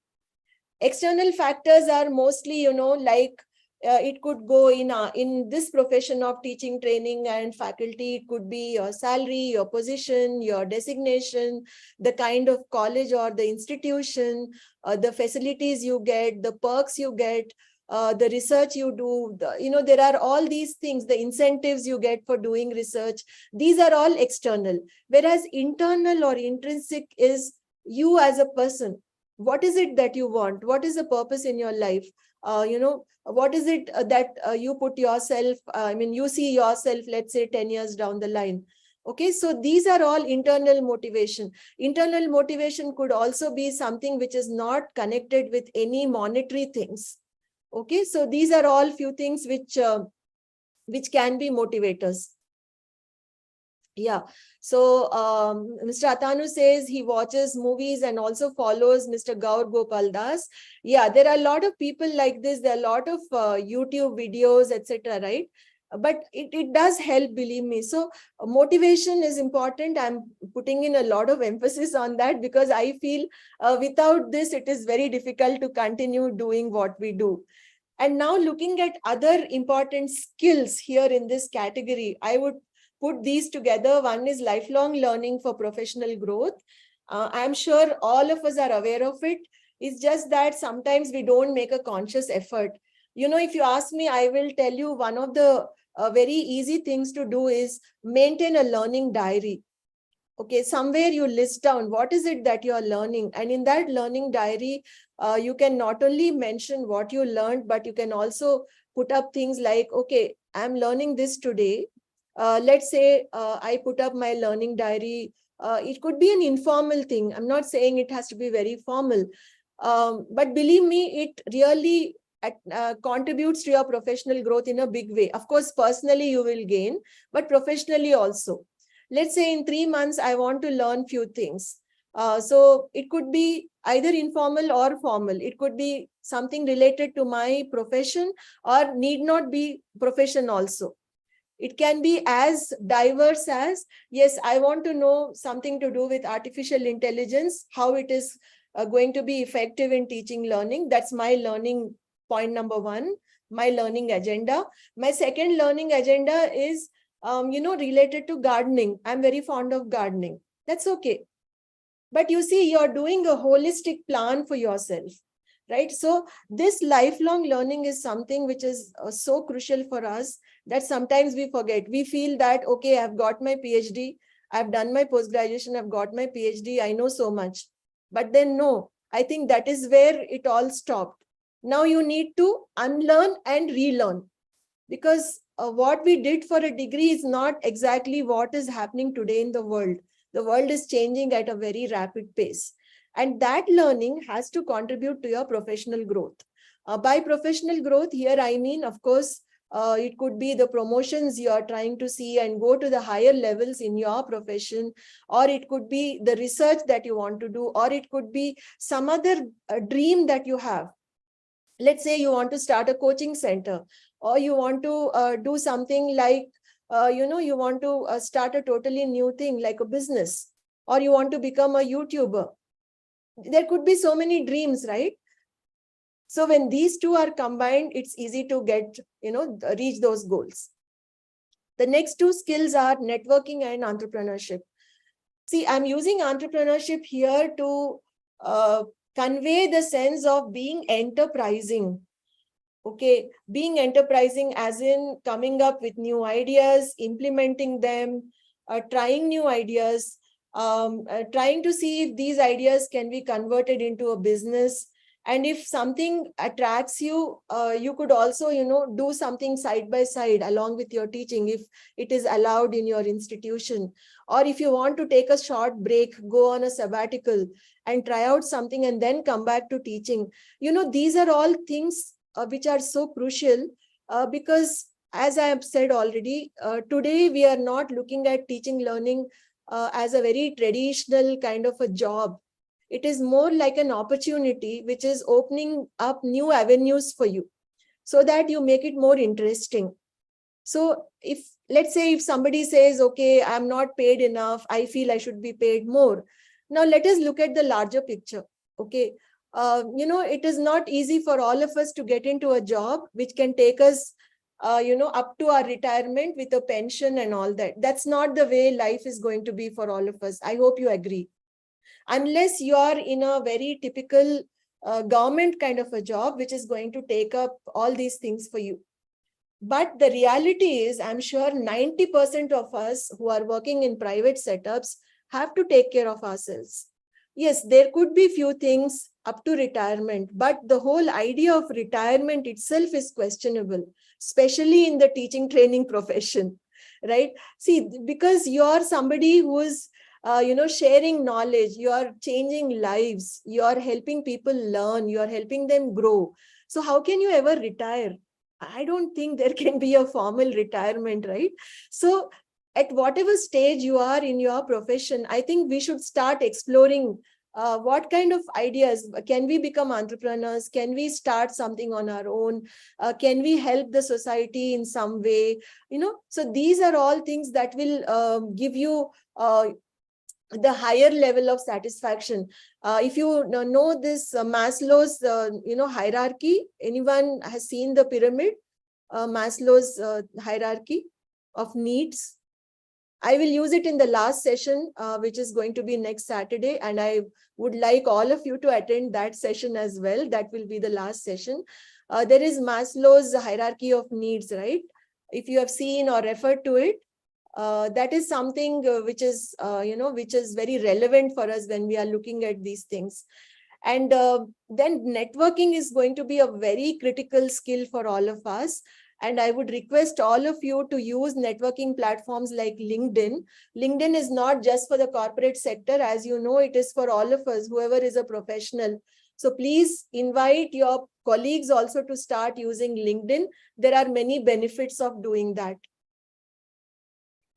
External factors are mostly, like it could go in this profession of teaching, training, and faculty. It could be your salary, your position, your designation, the kind of college or the institution, the facilities you get, the perks you get, the research you do, there are all these things, the incentives you get for doing research. These are all external. Whereas internal or intrinsic is you as a person. What is it that you want? What is the purpose in your life? What is it that you put yourself, you see yourself, let's say 10 years down the line. Okay, so these are all internal motivation. Internal motivation could also be something which is not connected with any monetary things. Okay, so these are all few things which can be motivators. Yeah. So Mr. Atanu says he watches movies and also follows Mr. Gaur Gopal Das. Yeah, there are a lot of people like this. There are a lot of YouTube videos, etc. Right? But it does help, believe me. So motivation is important. I'm putting in a lot of emphasis on that because I feel without this, it is very difficult to continue doing what we do. And now looking at other important skills here in this category, I would put these together. One is lifelong learning for professional growth. I'm sure all of us are aware of it. It's just that sometimes we don't make a conscious effort. If you ask me, I will tell you one of the very easy things to do is maintain a learning diary. Okay, somewhere you list down what is it that you are learning. And in that learning diary, you can not only mention what you learned, but you can also put up things like, okay, I'm learning this today. Let's say I put up my learning diary. It could be an informal thing. I'm not saying it has to be very formal. But believe me, it really contributes to your professional growth in a big way. Of course, personally, you will gain, but professionally also. Let's say in 3 months, I want to learn few things. So it could be either informal or formal. It could be something related to my profession or need not be profession also. It can be as diverse as, yes, I want to know something to do with artificial intelligence, how it is going to be effective in teaching learning. That's my learning point number one, my learning agenda. My second learning agenda is related to gardening. I'm very fond of gardening. That's okay. But you see, you're doing a holistic plan for yourself, right? So this lifelong learning is something which is so crucial for us that sometimes we forget. We feel that, okay, I've got my PhD, I've done my post-graduation, I've got my PhD, I know so much. But then no, I think that is where it all stopped. Now you need to unlearn and relearn, because what we did for a degree is not exactly what is happening today in the world. The world is changing at a very rapid pace. And that learning has to contribute to your professional growth. By professional growth, here I mean, of course, it could be the promotions you are trying to see and go to the higher levels in your profession, or it could be the research that you want to do, or it could be some other dream that you have. Let's say you want to start a coaching center, or you want to do something like, you want to start a totally new thing like a business, or you want to become a YouTuber. There could be so many dreams, right? So when these two are combined, it's easy to get, reach those goals. The next two skills are networking and entrepreneurship. See, I'm using entrepreneurship here to convey the sense of being enterprising. Okay, being enterprising as in coming up with new ideas, implementing them, trying new ideas, trying to see if these ideas can be converted into a business. And if something attracts you, you could also, do something side by side along with your teaching if it is allowed in your institution. Or if you want to take a short break, go on a sabbatical and try out something and then come back to teaching. These are all things which are so crucial because, as I have said already, today we are not looking at teaching learning as a very traditional kind of a job. It is more like an opportunity which is opening up new avenues for you so that you make it more interesting. So if, let's say, if somebody says, okay, I'm not paid enough, I feel I should be paid more. Now let us look at the larger picture. Okay. It is not easy for all of us to get into a job which can take us, up to our retirement with a pension and all that. That's not the way life is going to be for all of us. I hope you agree. Unless you are in a very typical government kind of a job, which is going to take up all these things for you. But the reality is, I'm sure 90% of us who are working in private setups have to take care of ourselves. Yes, there could be few things up to retirement, but the whole idea of retirement itself is questionable, especially in the teaching training profession, right? See, because you're somebody who is sharing knowledge, you are changing lives, you are helping people learn, you are helping them grow. So how can you ever retire? I don't think there can be a formal retirement, right? So at whatever stage you are in your profession, I think we should start exploring what kind of ideas. Can we become entrepreneurs? Can we start something on our own? Can we help the society in some way? So these are all things that will give you the higher level of satisfaction. If you know this Maslow's, hierarchy, anyone has seen the pyramid, Maslow's hierarchy of needs? I will use it in the last session, which is going to be next Saturday. And I would like all of you to attend that session as well. That will be the last session. There is Maslow's hierarchy of needs, right? If you have seen or referred to it, that is something which is very relevant for us when we are looking at these things. And then networking is going to be a very critical skill for all of us. And I would request all of you to use networking platforms like LinkedIn. LinkedIn is not just for the corporate sector. As you know, it is for all of us, whoever is a professional. So please invite your colleagues also to start using LinkedIn. There are many benefits of doing that.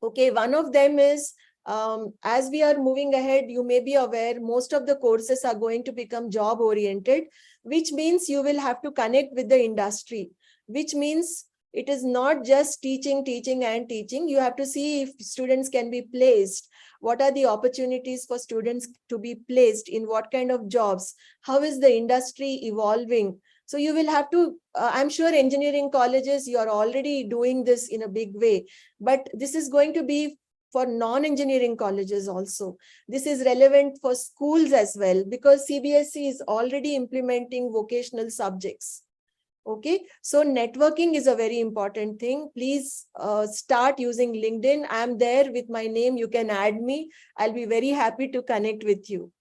Okay, one of them is, as we are moving ahead, you may be aware, most of the courses are going to become job oriented, which means you will have to connect with the industry, which means it is not just teaching. You have to see if students can be placed. What are the opportunities for students to be placed in what kind of jobs? How is the industry evolving? So you will have to, I'm sure engineering colleges, you are already doing this in a big way, but this is going to be for non-engineering colleges also. This is relevant for schools as well, because CBSE is already implementing vocational subjects. Okay, so networking is a very important thing. Please start using LinkedIn. I'm there with my name. You can add me. I'll be very happy to connect with you.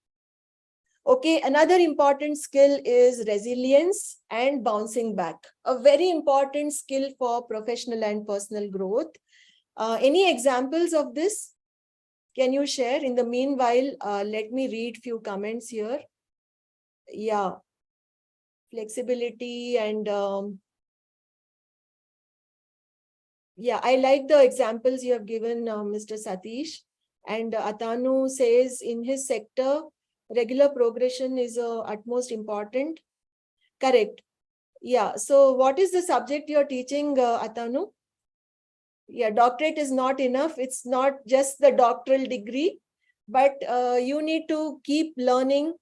Okay, another important skill is resilience and bouncing back. A very important skill for professional and personal growth. Any examples of this? Can you share? In the meanwhile, let me read few comments here. Yeah, flexibility and yeah, I like the examples you have given, Mr. Satish. And Atanu says in his sector, regular progression is utmost important. Correct. Yeah. So what is the subject you're teaching, Atanu? Yeah, doctorate is not enough. It's not just the doctoral degree, but you need to keep learning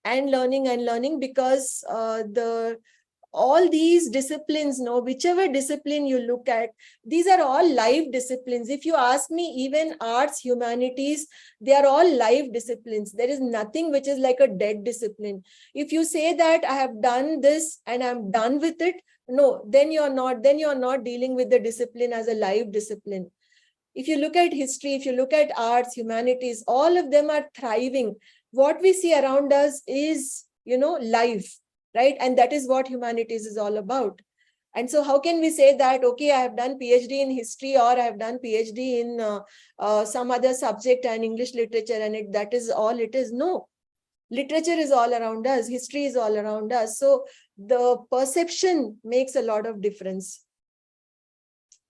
and learning and learning, because the all these disciplines, no, whichever discipline you look at, these are all live disciplines. If you ask me, even arts, humanities, they are all live disciplines. There is nothing which is like a dead discipline. If you say that I have done this and I'm done with it, no, then you're not dealing with the discipline as a live discipline. If you look at history, if you look at arts, humanities, all of them are thriving. What we see around us is, life, right? And that is what humanities is all about. And so how can we say that, okay, I have done PhD in history, or I have done PhD in some other subject and English literature, and that is all it is? No. Literature is all around us. History is all around us. So the perception makes a lot of difference.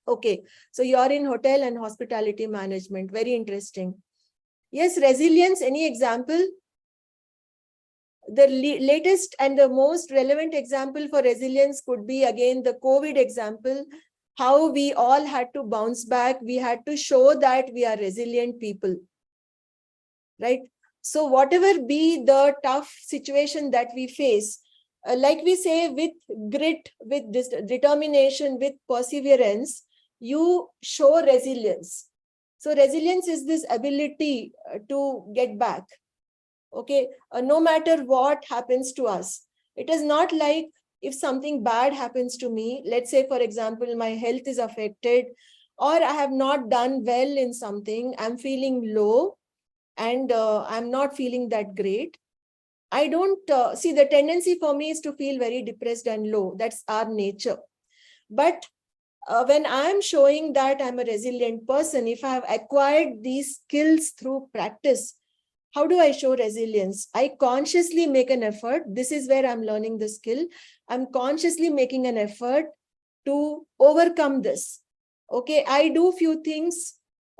Okay, so you're in hotel and hospitality management. Very interesting. Yes, resilience, any example? The latest and the most relevant example for resilience could be, again, the COVID example, how we all had to bounce back. We had to show that we are resilient people, right? So whatever be the tough situation that we face, like we say, with grit, with determination, with perseverance, you show resilience. So resilience is this ability to get back. Okay, no matter what happens to us. It is not like if something bad happens to me, let's say, for example, my health is affected, or I have not done well in something, I'm feeling low, and I'm not feeling that great. I don't see, the tendency for me is to feel very depressed and low. That's our nature. But when I'm showing that I'm a resilient person, if I have acquired these skills through practice, how do I show resilience? I consciously make an effort. This is where I'm learning the skill. I'm consciously making an effort to overcome this. Okay, I do few things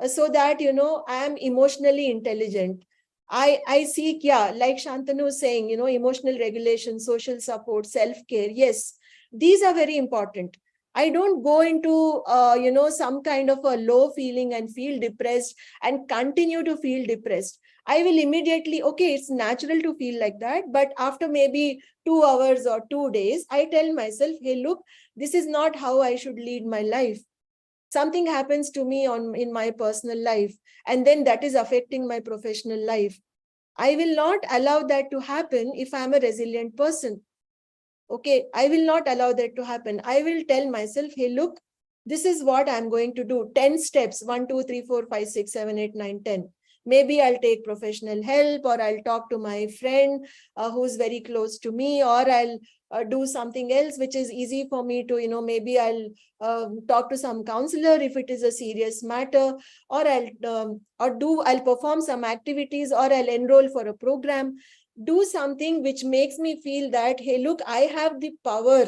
so that, I am emotionally intelligent. I seek, like Shantanu was saying, emotional regulation, social support, self-care. Yes, these are very important. I don't go into, some kind of a low feeling and feel depressed and continue to feel depressed. I will immediately, okay, it's natural to feel like that. But after maybe 2 hours or 2 days, I tell myself, hey, look, this is not how I should lead my life. Something happens to me in my personal life, and then that is affecting my professional life. I will not allow that to happen if I'm a resilient person. Okay, I will not allow that to happen. I will tell myself, hey, look, this is what I'm going to do. 10 steps, 1, 2, 3, 4, 5, 6, 7, 8, 9, 10. Maybe I'll take professional help, or I'll talk to my friend who's very close to me, or I'll do something else which is easy for me to, maybe I'll talk to some counselor if it is a serious matter, or I'll perform some activities, or I'll enroll for a program. Do something which makes me feel that, hey, look, I have the power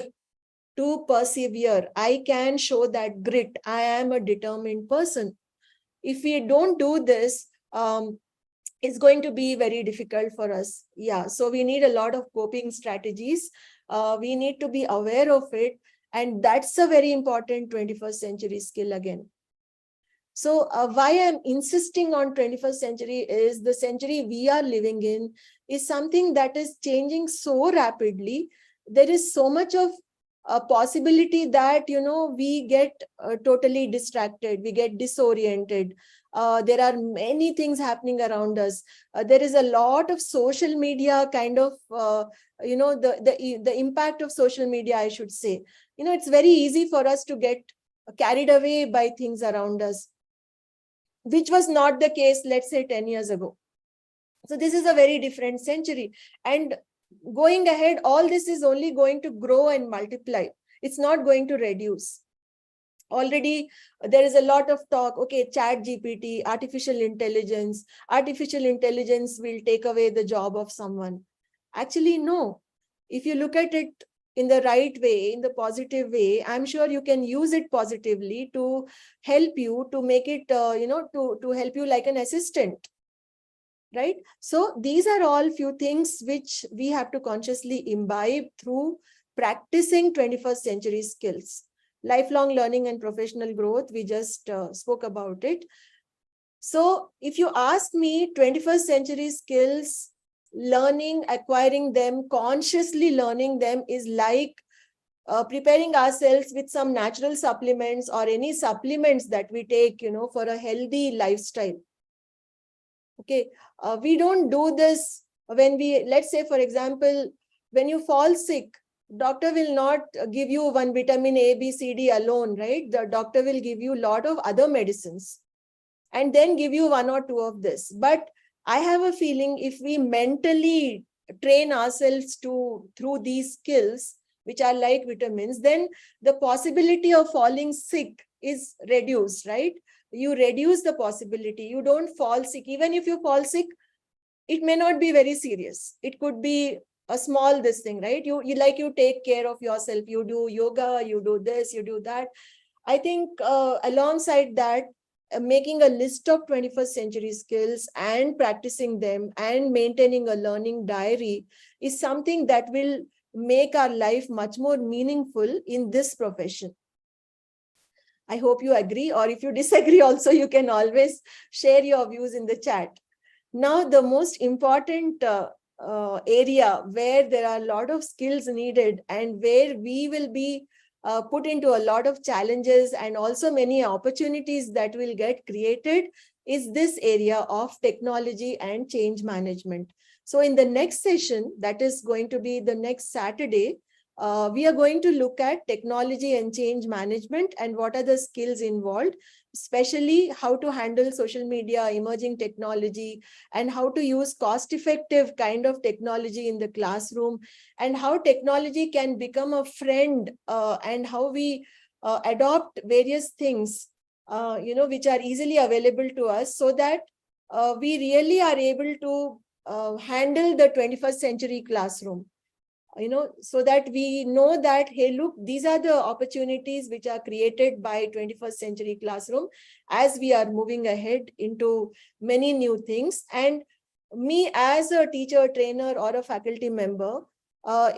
to persevere. I can show that grit. I am a determined person. If we don't do this, it's going to be very difficult for us. Yeah, so we need a lot of coping strategies. We need to be aware of it. And that's a very important 21st century skill again. So why I'm insisting on 21st century is the century we are living in is something that is changing so rapidly. There is so much of a possibility that, we get totally distracted, we get disoriented. There are many things happening around us. There is a lot of social media kind of, the impact of social media, I should say. It's very easy for us to get carried away by things around us, which was not the case, let's say, 10 years ago. So this is a very different century. And going ahead, all this is only going to grow and multiply. It's not going to reduce. Already, there is a lot of talk, okay, chat GPT, artificial intelligence will take away the job of someone. Actually, no. If you look at it in the right way, in the positive way, I'm sure you can use it positively to help you, to make it, to help you like an assistant, right? So these are all few things which we have to consciously imbibe through practicing 21st century skills. Lifelong learning and professional growth, we just spoke about it. So if you ask me, 21st century skills, learning, acquiring them, consciously learning them is like preparing ourselves with some natural supplements or any supplements that we take, for a healthy lifestyle. Okay, we don't do this when let's say, for example, when you fall sick, doctor will not give you one vitamin A, B, C, D alone, right? The doctor will give you a lot of other medicines and then give you one or two of this. But I have a feeling if we mentally train ourselves through these skills, which are like vitamins, then the possibility of falling sick is reduced, right? You reduce the possibility. You don't fall sick. Even if you fall sick, it may not be very serious. It could be a small this thing, right? You take care of yourself. You do yoga, you do this, you do that. I think alongside that, making a list of 21st century skills and practicing them and maintaining a learning diary is something that will make our life much more meaningful in this profession. I hope you agree, or if you disagree also, you can always share your views in the chat. Now, the most important area where there are a lot of skills needed and where we will be put into a lot of challenges and also many opportunities that will get created is this area of technology and change management. So in the next session, that is going to be the next Saturday, we are going to look at technology and change management and what are the skills involved, especially how to handle social media, emerging technology, and how to use cost-effective kind of technology in the classroom, and how technology can become a friend, and how we adopt various things, which are easily available to us, so that we really are able to handle the 21st century classroom. So that we know that, hey, look, these are the opportunities which are created by 21st century classroom as we are moving ahead into many new things. And me as a teacher, trainer, or a faculty member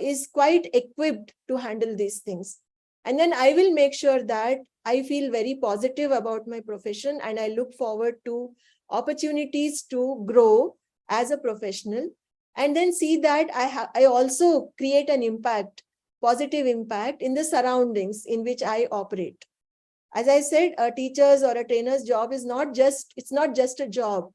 is quite equipped to handle these things. And then I will make sure that I feel very positive about my profession and I look forward to opportunities to grow as a professional. And then see that I also create an impact, positive impact in the surroundings in which I operate. As I said, a teacher's or a trainer's job is it's not just a job.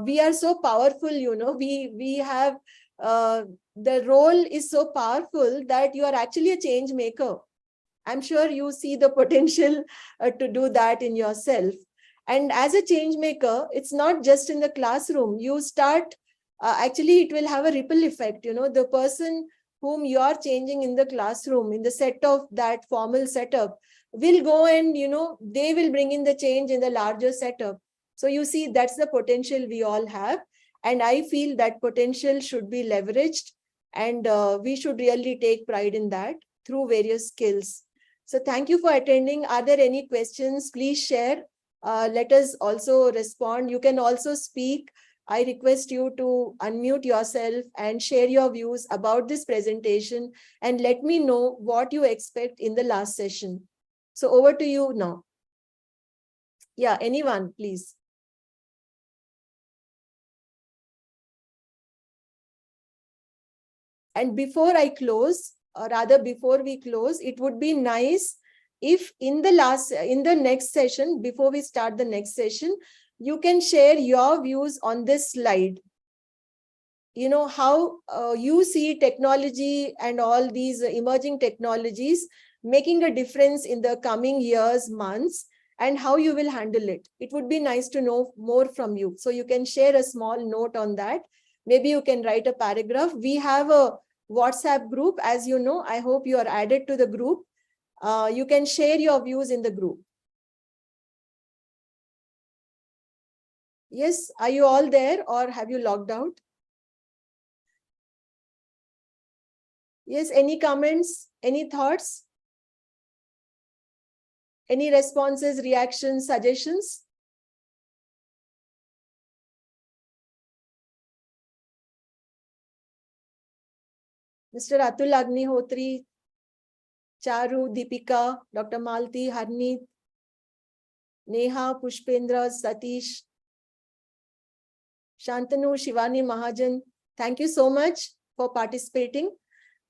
We are so powerful, we have, the role is so powerful that you are actually a change maker. I'm sure you see the potential to do that in yourself. And as a change maker, it's not just in the classroom. You start actually it will have a ripple effect. The person whom you are changing in the classroom, in the set of that formal setup, will go and they will bring in the change in the larger setup. So you see, that's the potential we all have, and I feel that potential should be leveraged, and we should really take pride in that through various skills. So thank you for attending. Are there any questions? Please share. Let us also respond. You can also speak. I request you to unmute yourself and share your views about this presentation and let me know what you expect in the last session. So over to you now. Yeah, anyone, please. And before I close, or rather before we close, it would be nice if in the next session, before we start the next session, you can share your views on this slide. How you see technology and all these emerging technologies making a difference in the coming years, months, and how you will handle it. It would be nice to know more from you. So you can share a small note on that. Maybe you can write a paragraph. We have a WhatsApp group, as you know. I hope you are added to the group. You can share your views in the group. Yes, are you all there or have you logged out? Yes, any comments, any thoughts? Any responses, reactions, suggestions? Mr. Atul Agnihotri, Charu, Deepika, Dr. Malti, Harneet, Neha, Pushpendra, Satish, Shantanu, Shivani Mahajan, thank you so much for participating.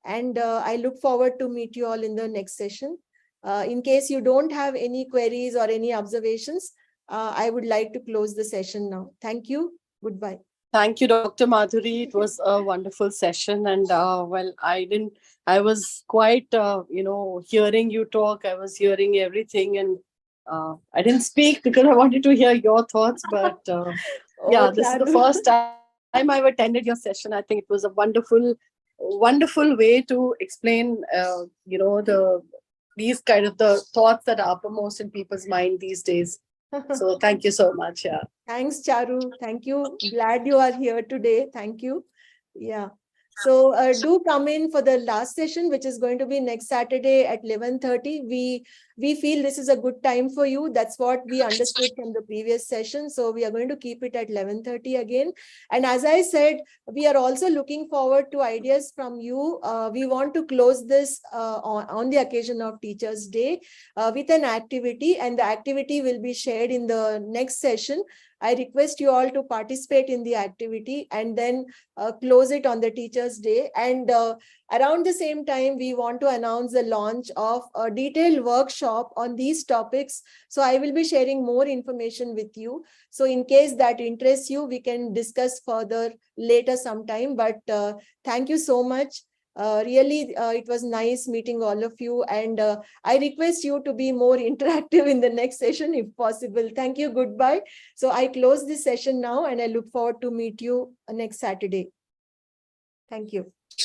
And I look forward to meet you all in the next session. In case you don't have any queries or any observations, I would like to close the session now. Thank you. Goodbye. Thank you, Dr. Madhuri. It was a wonderful session. And I was quite, hearing you talk. I was hearing everything. And I didn't speak because I wanted to hear your thoughts. But Oh, this is the Charu. first time I've attended your session. I think it was a wonderful way to explain, these kind of the thoughts that are uppermost in people's mind these days. So thank you so much. Yeah. Thanks, Charu. Thank you. Glad you are here today. Thank you. Yeah. So do come in for the last session, which is going to be next Saturday at 11:30. We feel this is a good time for you. That's what we understood from the previous session. So we are going to keep it at 11:30 again. And as I said, we are also looking forward to ideas from you. We want to close this on the occasion of Teachers' Day with an activity, and the activity will be shared in the next session. I request you all to participate in the activity and then close it on the Teachers' Day. And around the same time, we want to announce the launch of a detailed workshop on these topics. So I will be sharing more information with you. So in case that interests you, we can discuss further later sometime. But thank you so much. Really, it was nice meeting all of you. And I request you to be more interactive in the next session if possible. Thank you. Goodbye. So I close this session now and I look forward to meet you next Saturday. Thank you. Sure.